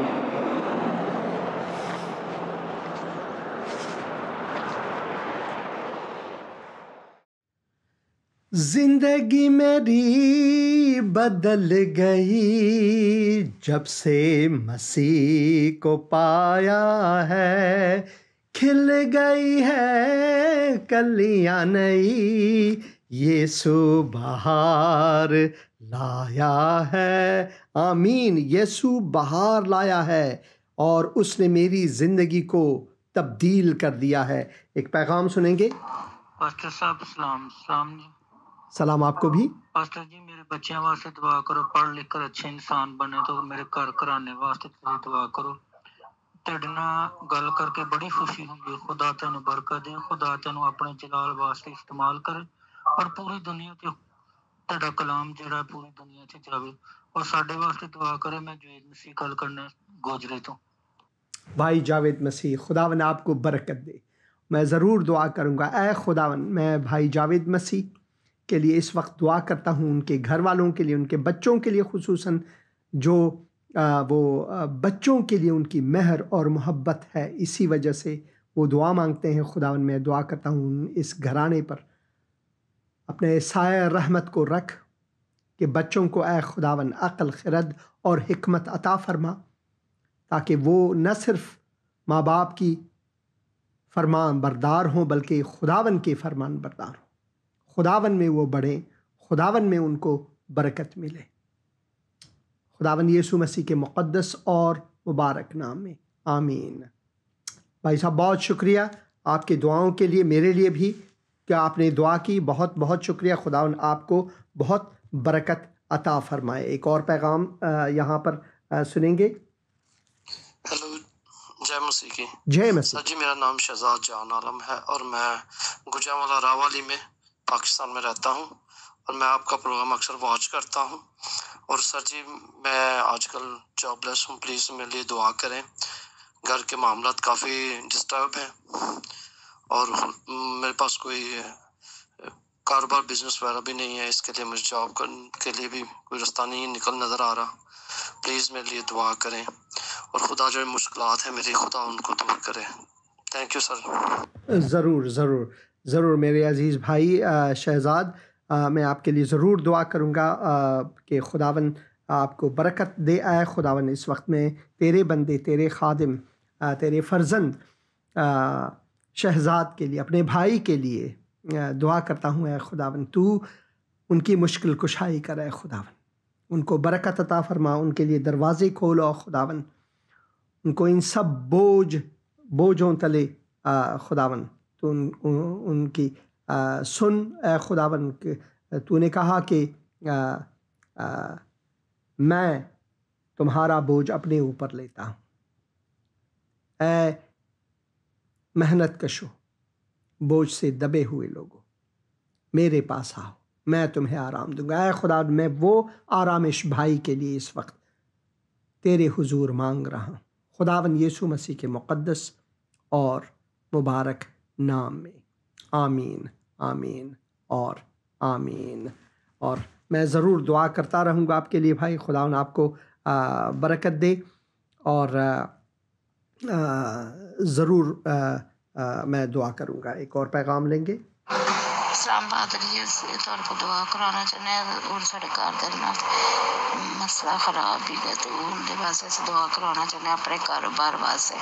زندگی میری بدل گئی جب سے مسیح کو پایا ہے، کھل گئی ہے کلیاں نئی، یسوع بہار لایا ہے، آمین۔ یسوع بہار لایا ہے اور اس نے میری زندگی کو تبدیل کر دیا ہے۔ ایک پیغام سنیں گے۔ پاسٹر صاحب السلام جی۔ سلام آپ کو بھی۔ پاسٹر جی میرے بچیاں واسطے دعا کرو، پڑھ لکھ کر اچھے انسان بنے، تو میرے گھر گھرانے واسطے تسی دعا کرو۔ تیرے نال گل کر کے بڑی خوشی ہوئی، خدا تینوں برکت دے، خدا تینوں اپنے جلال واسطے استعمال کرے، اور پوری دنیا تے تیرا کلام جڑا پوری دنیا تے جاوے، اور ساڈے واسطے دعا کرے۔ میں جوید مسیح گل کرنا گوجرے تو۔ بھائی جاوید مسیح، خداوند آپ کو برکت دے۔ میں ضرور دعا کروں گا۔ اے خداوند، میں بھائی جاوید مسیح کے لیے اس وقت دعا کرتا ہوں، ان کے گھر والوں کے لیے، ان کے بچوں کے لیے، خصوصاً جو وہ بچوں کے لیے ان کی مہر اور محبت ہے، اسی وجہ سے وہ دعا مانگتے ہیں۔ خداوند میں دعا کرتا ہوں اس گھرانے پر اپنے سایہ رحمت کو رکھ، کہ بچوں کو اے خداوند عقل، خرد اور حکمت عطا فرما، تاکہ وہ نہ صرف ماں باپ کی فرمان بردار ہوں بلکہ خداوند کے فرمان بردار ہوں، خداوند میں وہ بڑھیں، خداوند میں ان کو برکت ملے۔ خداوند یسوع مسیح کے مقدس اور مبارک نام میں، آمین۔ بھائی صاحب بہت شکریہ آپ کے دعاؤں کے لیے، میرے لیے بھی کہ آپ نے دعا کی، بہت بہت شکریہ۔ خداوند آپ کو بہت برکت عطا فرمائے۔ ایک اور پیغام یہاں پر سنیں گے۔ ہیلو، جے مسیح کی۔ جے مسیح۔ سر جی میرا نام شہزاد جان عالم ہے اور میں گوجرانوالہ راوالی میں پاکستان میں رہتا ہوں، اور میں آپ کا پروگرام اکثر واچ کرتا ہوں۔ اور سر جی میں آج کل جاب لیس ہوں، پلیز میرے لیے دعا کریں۔ گھر کے معاملات کافی ڈسٹرب ہیں، اور میرے پاس کوئی کاروبار بزنس وغیرہ بھی نہیں ہے، اس کے لیے مجھے جاب کے لیے بھی کوئی رستہ نہیں نکل نظر آ رہا۔ پلیز میرے لیے دعا کریں، اور خدا جو مشکلات ہیں میری، خدا ان کو دور کرے۔ Thank you sir. ضرور ضرور ضرور میرے عزیز بھائی شہزاد، میں آپ کے لیے ضرور دعا کروں گا کہ خداوند آپ کو برکت دے۔ اے خداوند، اس وقت میں تیرے بندے، تیرے خادم، تیرے فرزند شہزاد کے لیے، اپنے بھائی کے لیے دعا کرتا ہوں۔ اے خداوند تو ان کی مشکل کشائی کر، اے خداوند ان کو برکت عطا فرما، ان کے لیے دروازے کھولو خداوند، ان کو ان سب بوجھوں تلے خداوند تو ان کی سن۔ اے خداوند تو نے کہا کہ میں تمہارا بوجھ اپنے اوپر لیتا ہوں۔ اے محنت کشو، بوجھ سے دبے ہوئے لوگوں، میرے پاس آؤ، میں تمہیں آرام دوں گا۔ اے خدا، میں وہ آرامش بھائی کے لیے اس وقت تیرے حضور مانگ رہا ہوں، خداوند یسوع مسیح کے مقدس اور مبارک نام میں، آمین آمین اور آمین۔ اور میں ضرور دعا کرتا رہوں گا آپ کے لیے بھائی، خداوند آپ کو برکت دے، اور ضرور میں دعا کروں گا۔ ایک اور پیغام لیں گے۔ اسلام آباد طور کو دعا کرانا چاہتے ہیں، اور سارے گھر کا مسئلہ خراب ہی ہے، تو ان کے واسطے سے دعا کرانا چاہتے ہیں، اپنے کاروبار واسطے۔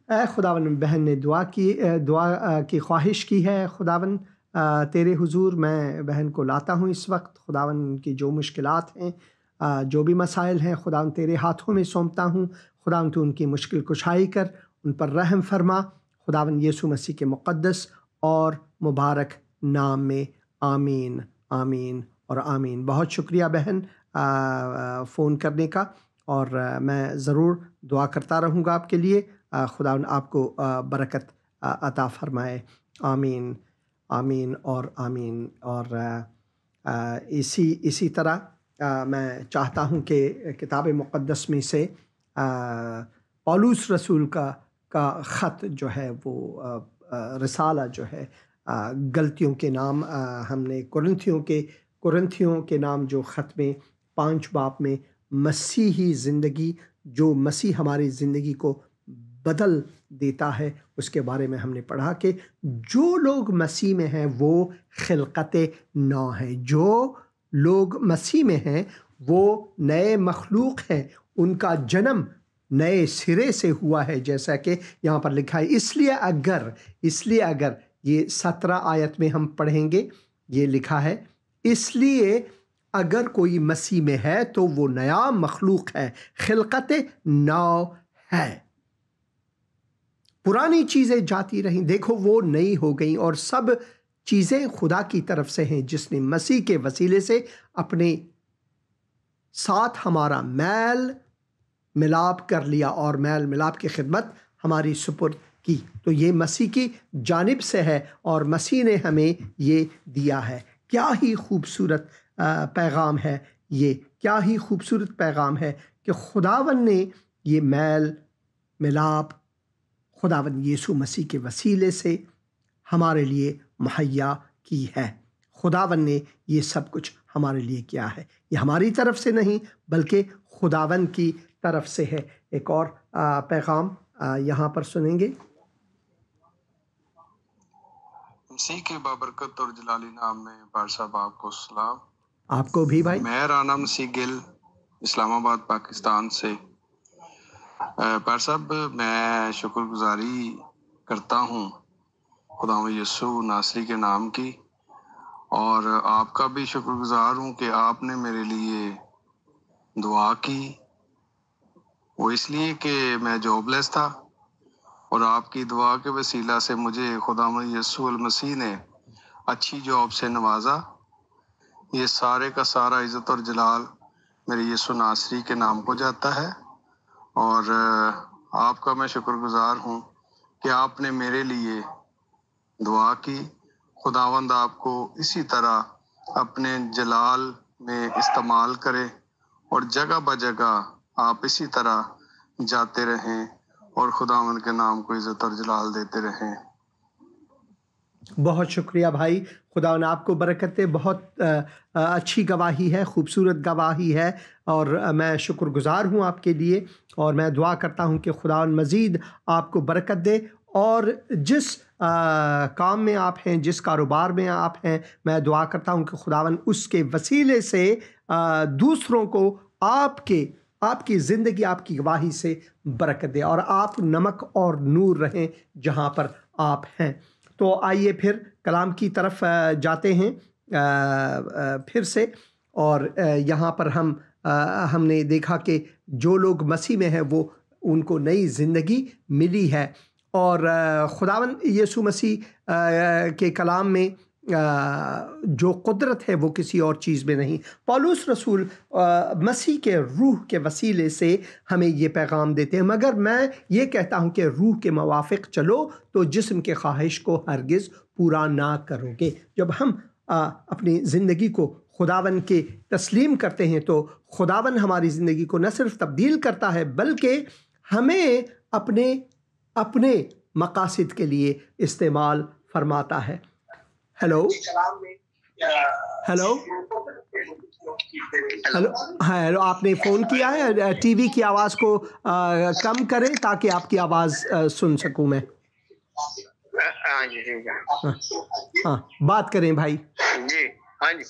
اے خداوند، بہن نے دعا کی خواہش کی ہے، خداوند تیرے حضور میں بہن کو لاتا ہوں اس وقت۔ خداوند کی جو مشکلات ہیں، جو بھی مسائل ہیں، خداوند تیرے ہاتھوں میں سونپتا ہوں۔ خداوند تو ان کی مشکل کشائی کر، ان پر رحم فرما، خداوند یسوع مسیح کے مقدس اور مبارک نام میں، آمین آمین اور آمین۔ بہت شکریہ بہن فون کرنے کا، اور میں ضرور دعا کرتا رہوں گا آپ کے لیے. خدا آپ کو برکت عطا فرمائے. آمین آمین اور آمین. اور اسی طرح میں چاہتا ہوں کہ کتاب مقدس میں سے پولس رسول کا خط جو ہے وہ رسالہ جو ہے غلطیوں کے نام ہم نے کرنتھیوں کے نام جو خط میں 5 باب میں مسیحی زندگی جو مسیح ہماری زندگی کو بدل دیتا ہے اس کے بارے میں ہم نے پڑھا کہ جو لوگ مسیح میں ہیں وہ خلقت نو ہیں. جو لوگ مسیح میں ہیں وہ نئے مخلوق ہیں. ان کا جنم نئے سرے سے ہوا ہے جیسا کہ یہاں پر لکھا ہے. اس لیے اگر یہ 17 آیت میں ہم پڑھیں گے, یہ لکھا ہے اس لیے اگر کوئی مسیح میں ہے تو وہ نیا مخلوق ہے, خلقت نو ہے. پرانی چیزیں جاتی رہیں, دیکھو وہ نئی ہو گئیں, اور سب چیزیں خدا کی طرف سے ہیں جس نے مسیح کے وسیلے سے اپنے ساتھ ہمارا میل ملاپ کر لیا اور میل ملاپ کی خدمت ہماری سپرد کی. تو یہ مسیح کی جانب سے ہے اور مسیح نے ہمیں یہ دیا ہے. کیا ہی خوبصورت پیغام ہے یہ, کیا ہی خوبصورت پیغام ہے کہ خداوند نے یہ میل ملاپ خداوند یسوع مسیح کے وسیلے سے ہمارے لیے مہیا کی ہے. خداوند نے یہ سب کچھ ہمارے لیے کیا ہے. یہ ہماری طرف سے نہیں بلکہ خداوند کی طرف سے ہے. ایک اور پیغام یہاں پر سنیں گے. مسیح کے بابرکت اور جلالی نام میں پار صاحب آپ کو سلام. آپ کو بھی بھائی. میں رانا مسیح گل اسلام آباد پاکستان سے. پار صاحب میں شکر گزاری کرتا ہوں خدا یسوع ناصری کے نام کی, اور آپ کا بھی شکر گزار ہوں کہ آپ نے میرے لیے دعا کی. وہ اس لیے کہ میں جاب لیس تھا اور آپ کی دعا کے وسیلہ سے مجھے خدا یسوع المسیح نے اچھی جاب سے نوازا. یہ سارے کا سارا عزت اور جلال میرے یسوع ناصری کے نام کو جاتا ہے, اور آپ کا میں شکر گزار ہوں کہ آپ نے میرے لیے دعا کی. خداوند آپ کو اسی طرح اپنے جلال میں استعمال کرے اور جگہ بجگہ آپ اسی طرح جاتے رہیں اور خداوند کے نام کو عزت اور جلال دیتے رہیں. بہت شکریہ بھائی, خدا نے آپ کو برکت دے. بہت اچھی گواہی ہے, خوبصورت گواہی ہے, اور میں شکر گزار ہوں آپ کے لیے, اور میں دعا کرتا ہوں کہ خدا مزید آپ کو برکت دے. اور جس کام میں آپ ہیں, جس کاروبار میں آپ ہیں, میں دعا کرتا ہوں کہ خداوند اس کے وسیلے سے دوسروں کو آپ کی زندگی, آپ کی گواہی سے برکت دے, اور آپ نمک اور نور رہیں جہاں پر آپ ہیں. تو آئیے پھر کلام کی طرف جاتے ہیں پھر سے. اور یہاں پر ہم نے دیکھا کہ جو لوگ مسیح میں ہیں وہ ان کو نئی زندگی ملی ہے, اور خداوند یسوع مسیح کے کلام میں جو قدرت ہے وہ کسی اور چیز میں نہیں. پولس رسول مسیح کے روح کے وسیلے سے ہمیں یہ پیغام دیتے ہیں, مگر میں یہ کہتا ہوں کہ روح کے موافق چلو تو جسم کے خواہش کو ہرگز پورا نہ کرو گے. جب ہم اپنی زندگی کو خداوند کے تسلیم کرتے ہیں تو خداوند ہماری زندگی کو نہ صرف تبدیل کرتا ہے بلکہ ہمیں اپنے مقاصد کے لیے استعمال فرماتا ہے. ہیلو آپ نے فون کیا ہے. ٹی وی کی آواز کو کم کریں تاکہ آپ کی آواز سن سکوں میں. ہاں بات کریں بھائی. جی ہاں جی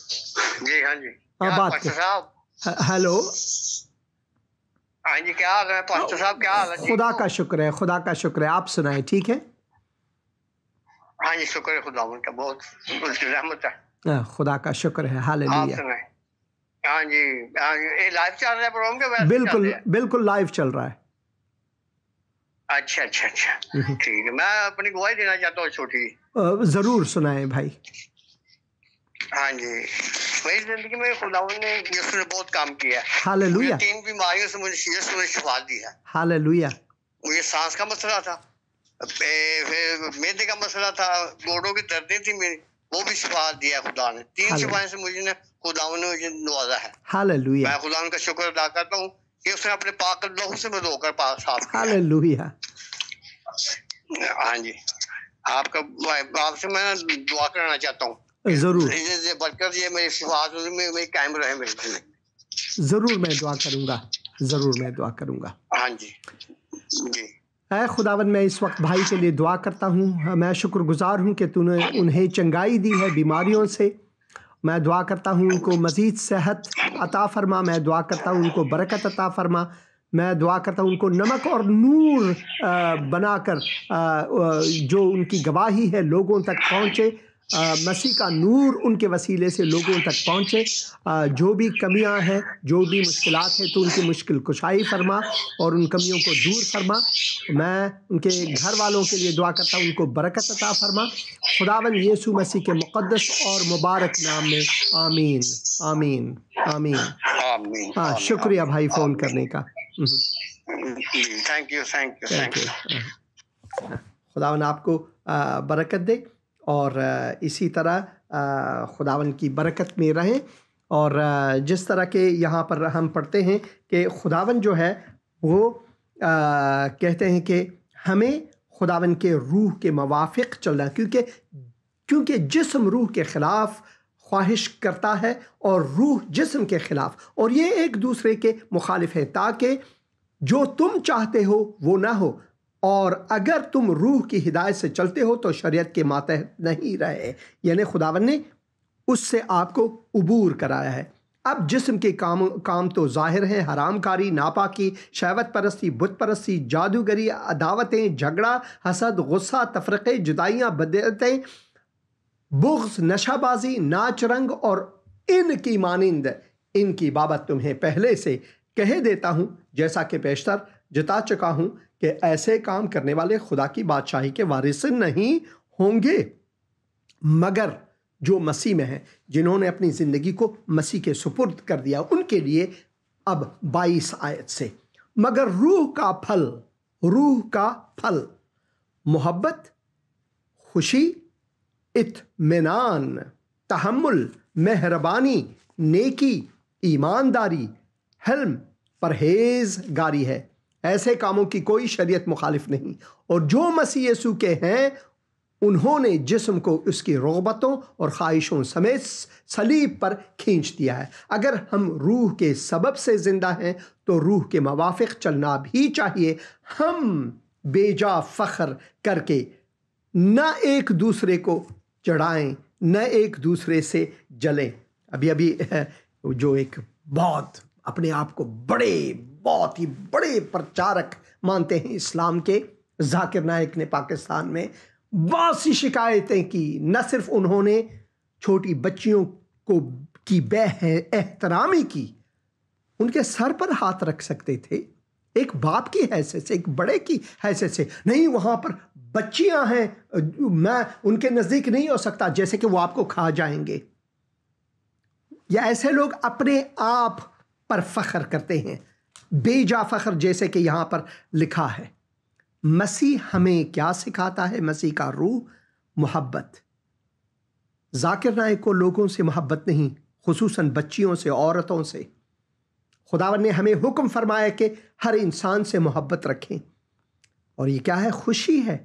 ہاں بات کریں. ہیلو ہاں جی, کیا حال ہے پاسٹر صاحب, کیا حال ہے؟ خدا کا شکر ہے, خدا کا شکر ہے. آپ سنائیں, ٹھیک ہے؟ ہاں جی, شکر ہے خدا کا, بہت اس کی رحمت ہے. خدا کا شکر ہے. ہاللیلویا. آپ سنائیں. ہاں جی, یہ لائیو چل رہا ہے پروگرام کے ویسے؟ بالکل لائیو چل رہا ہے. اچھا ٹھیک ہے. میں اپنی گواہی دینا چاہتا ہوں چھوٹی. ضرور سنائیں بھائی. ہاں جی، میری زندگی میں خداوند نے یسوع نے بہت کام کیا ہے. ہاللویہ. 3 بیماریوں سے مجھے یسوع نے شفا دی ہے. ہاللویہ. مجھے سانس کا مسئلہ تھا، پھر میدے کا مسئلہ تھا، گوڑوں کی دردیں تھی میری، وہ بھی شفا دیا خدا نے. 3 شفائیں سے مجھے خداوند نے مجھے نوازا ہے. ہاللویہ. میں خداوند کا شکر ادا کرتا ہوں کہ اس نے اپنے پاک لہو سے میں دھو کر پاک صاف کیا. ہاللویہ. ہاں جی، آپ سے میں دعا کرنا چاہتا ہوں. ضرور برکت یہ میری شفاعت میں قائم رہے میری زندگی. ضرور میں دعا کروں گا، ضرور میں دعا کروں گا. ہاں جی جی. اے خداوند، میں اس وقت بھائی کے لیے دعا کرتا ہوں. میں شکر گزار ہوں کہ تو نے انہیں چنگائی دی ہے بیماریوں سے. میں دعا کرتا ہوں ان کو مزید صحت عطا فرما. میں دعا کرتا ہوں ان کو برکت عطا فرما. میں دعا کرتا ہوں ان کو نمک اور نور بنا کر جو ان کی گواہی ہے لوگوں تک پہنچے. مسیح کا نور ان کے وسیلے سے لوگوں تک پہنچے. جو بھی کمیاں ہیں، جو بھی مشکلات ہیں، تو ان کی مشکل کشائی فرما اور ان کمیوں کو دور فرما. میں ان کے گھر والوں کے لیے دعا کرتا ہوں ان کو برکت عطا فرما. خداوند یسوع مسیح کے مقدس اور مبارک نام میں آمین آمین آمین. ہاں، شکریہ بھائی فون کرنے کا. Thank you. خداوند آپ کو برکت دے اور اسی طرح خداوند کی برکت میں رہیں. اور جس طرح کے یہاں پر ہم پڑھتے ہیں کہ خداوند جو ہے وہ کہتے ہیں کہ ہمیں خداوند کے روح کے موافق چلنا، کیونکہ جسم روح کے خلاف خواہش کرتا ہے اور روح جسم کے خلاف، اور یہ ایک دوسرے کے مخالف ہیں، تاکہ جو تم چاہتے ہو وہ نہ ہو. اور اگر تم روح کی ہدایت سے چلتے ہو تو شریعت کے ماتحت نہیں رہے. یعنی خداوند نے اس سے آپ کو عبور کرایا ہے. اب جسم کے کام تو ظاہر ہیں: حرام کاری، ناپاکی، شہوت پرستی، بت پرستی، جادوگری، عداوتیں، جھگڑا، حسد، غصہ، تفرقے، جدائیاں، بدعتیں، بغض، نشہ بازی، ناچ رنگ اور ان کی مانند. ان کی بابت تمہیں پہلے سے کہہ دیتا ہوں، جیسا کہ بیشتر جتا چکا ہوں، کہ ایسے کام کرنے والے خدا کی بادشاہی کے وارث نہیں ہوں گے مگر جو مسیح میں ہیں، جنہوں نے اپنی زندگی کو مسیح کے سپرد کر دیا. ان کے لیے اب 22 آیت سے: مگر روح کا پھل محبت، خوشی، اطمینان، تحمل، مہربانی، نیکی، ایمانداری، حلم، پرہیزگاری ہے. ایسے کاموں کی کوئی شریعت مخالف نہیں. اور جو مسیح یسوع کے ہیں انہوں نے جسم کو اس کی رغبتوں اور خواہشوں سمیت صلیب پر کھینچ دیا ہے. اگر ہم روح کے سبب سے زندہ ہیں تو روح کے موافق چلنا بھی چاہیے. ہم بے جا فخر کر کے نہ ایک دوسرے کو چڑھائیں، نہ ایک دوسرے سے جلیں. ابھی جو ایک بہت اپنے آپ کو بہت ہی بڑے پرچارک مانتے ہیں اسلام کے، ذاکر نائک نے پاکستان میں بہت سی شکایتیں کی. نہ صرف انہوں نے چھوٹی بچیوں کی بے احترامی کی، ان کے سر پر ہاتھ رکھ سکتے تھے ایک باپ کی حیثیت سے، ایک بڑے کی حیثیت سے. نہیں، وہاں پر بچیاں ہیں، میں ان کے نزدیک نہیں ہو سکتا، جیسے کہ وہ آپ کو کھا جائیں گے. یا ایسے لوگ اپنے آپ پر فخر کرتے ہیں، بے جا فخر، جیسے کہ یہاں پر لکھا ہے. مسیح ہمیں کیا سکھاتا ہے؟ مسیح کا روح محبت. ذاکر نائک کو لوگوں سے محبت نہیں، خصوصاً بچیوں سے، عورتوں سے. خداوند نے ہمیں حکم فرمایا کہ ہر انسان سے محبت رکھیں. اور یہ کیا ہے؟ خوشی ہے،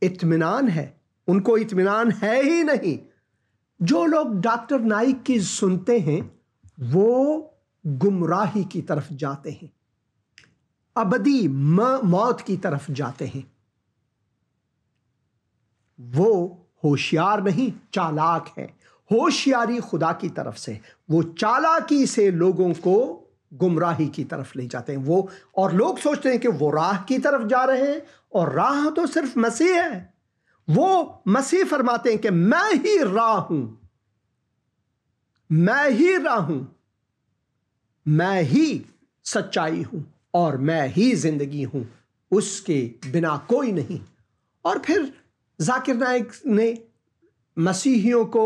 اطمینان ہے. ان کو اطمینان ہے ہی نہیں. جو لوگ ڈاکٹر نائک کی سنتے ہیں وہ گمراہی کی طرف جاتے ہیں، ابدی موت کی طرف جاتے ہیں. وہ ہوشیار نہیں، چالاک ہے. ہوشیاری خدا کی طرف سے، وہ چالاکی سے لوگوں کو گمراہی کی طرف لے جاتے ہیں. اور لوگ سوچتے ہیں کہ وہ راہ کی طرف جا رہے ہیں، اور راہ تو صرف مسیح ہے. وہ مسیح فرماتے ہیں کہ میں ہی راہ ہوں، میں ہی راہ ہوں، میں ہی سچائی ہوں، اور میں ہی زندگی ہوں، اس کے بنا کوئی نہیں. اور پھر ذاکر نائک نے مسیحیوں کو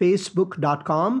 facebook.com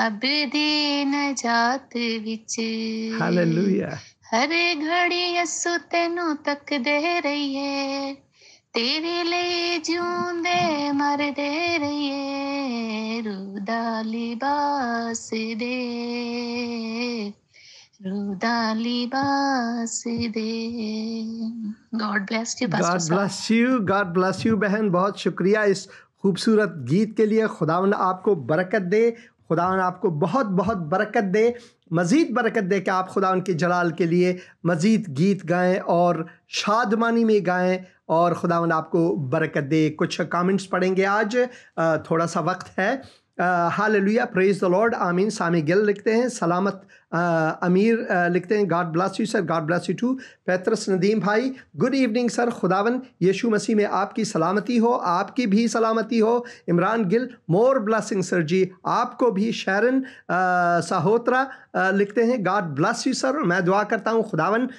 ਅਬਦੀ ਨਜਾਤ ਵਿੱਚ। ਹਾਲੇਲੂਇਆ। ਹਰ ਘੜੀ ਯਿਸੂ ਤੈਨੂੰ ਤੱਕਦੇ ਰਹੀਏ, ਤੇਰੇ ਲਈ ਜਿਉਂਦੇ ਮਰਦੇ ਰਹੀਏ। ਰੂਹ ਦਾ ਲਿਬਾਸ ਦੇ, ਰੂਹ ਦਾ ਲਿਬਾਸ ਦੇ। God bless you, Pastor God Saab. bless you, God bless you بہن. بہت شکریہ اس خوبصورت گیت کے لیے. خداوند آپ کو برکت دے، خداوند آپ کو بہت بہت برکت دے، مزید برکت دے کہ آپ خداوند کے جلال کے لیے مزید گیت گائیں اور شادمانی میں گائیں، اور خداوند آپ کو برکت دے. کچھ کامنٹس پڑھیں گے آج، تھوڑا سا وقت ہے. Hallelujah, praise the lord. آمین. سامی گل لکھتے ہیں سلامت. امیر لکھتے ہیں God bless you sir. God bless you too. Pitras Nadeem بھائی گڈ ایوننگ سر. خداوند یشوع مسیح میں آپ کی سلامتی ہو، آپ کی بھی سلامتی ہو. عمران گل مور بلیسنگ سر جی، آپ کو بھی. شیرن سہوترا لکھتے ہیں گاڈ بلیس یو سر. میں دعا کرتا ہوں خداوند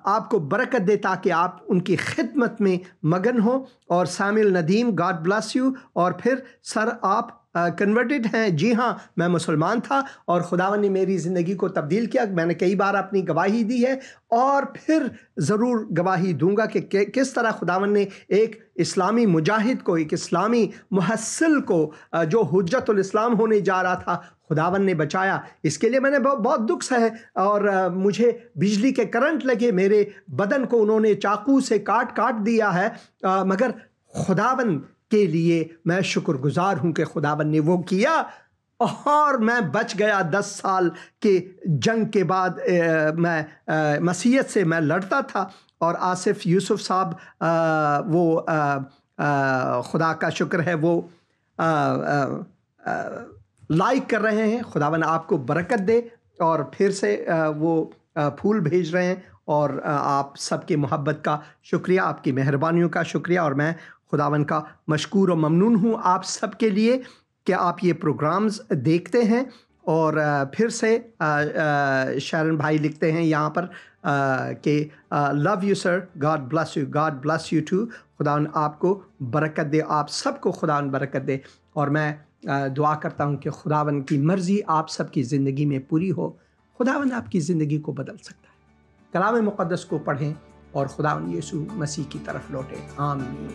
آپ کو برکت دے تاکہ آپ ان کی خدمت میں مگن ہوں. اور سامل ندیم گاڈ بلیس یو. اور پھر سر آپ کنورٹڈ ہیں؟ جی ہاں، میں مسلمان تھا اور خداوند نے میری زندگی کو تبدیل کیا. میں نے کئی بار اپنی گواہی دی ہے اور پھر ضرور گواہی دوں گا کہ کس طرح خداوند نے ایک اسلامی مجاہد کو، ایک اسلامی محصل کو جو حجت الاسلام ہونے جا رہا تھا، خداوند نے بچایا. اس کے لیے میں نے بہت دکھ سہے اور مجھے بجلی کے کرنٹ لگے، میرے بدن کو انہوں نے چاقو سے کاٹ دیا ہے، مگر خداوند کے لیے میں شکر گزار ہوں کہ خداوند نے وہ کیا اور میں بچ گیا. 10 سال کے جنگ کے بعد میں مسیحیت سے میں لڑتا تھا. اور آصف یوسف صاحب وہ خدا کا شکر ہے وہ لائک کر رہے ہیں. خداوند آپ کو برکت دے. اور پھر سے وہ پھول بھیج رہے ہیں، اور آپ سب کی محبت کا شکریہ، آپ کی مہربانیوں کا شکریہ. اور میں خداوند کا مشکور و ممنون ہوں آپ سب کے لیے کہ آپ یہ پروگرامز دیکھتے ہیں. اور پھر سے شارن بھائی لکھتے ہیں یہاں پر کہ love you sir. God bless you. God bless you too. خداوند آپ کو برکت دے، آپ سب کو خداوند برکت دے. اور میں دعا کرتا ہوں کہ خداوند کی مرضی آپ سب کی زندگی میں پوری ہو. خداوند آپ کی زندگی کو بدل سکتا ہے. کلام مقدس کو پڑھیں اور خداوند یسوع مسیح کی طرف لوٹیں. آمین.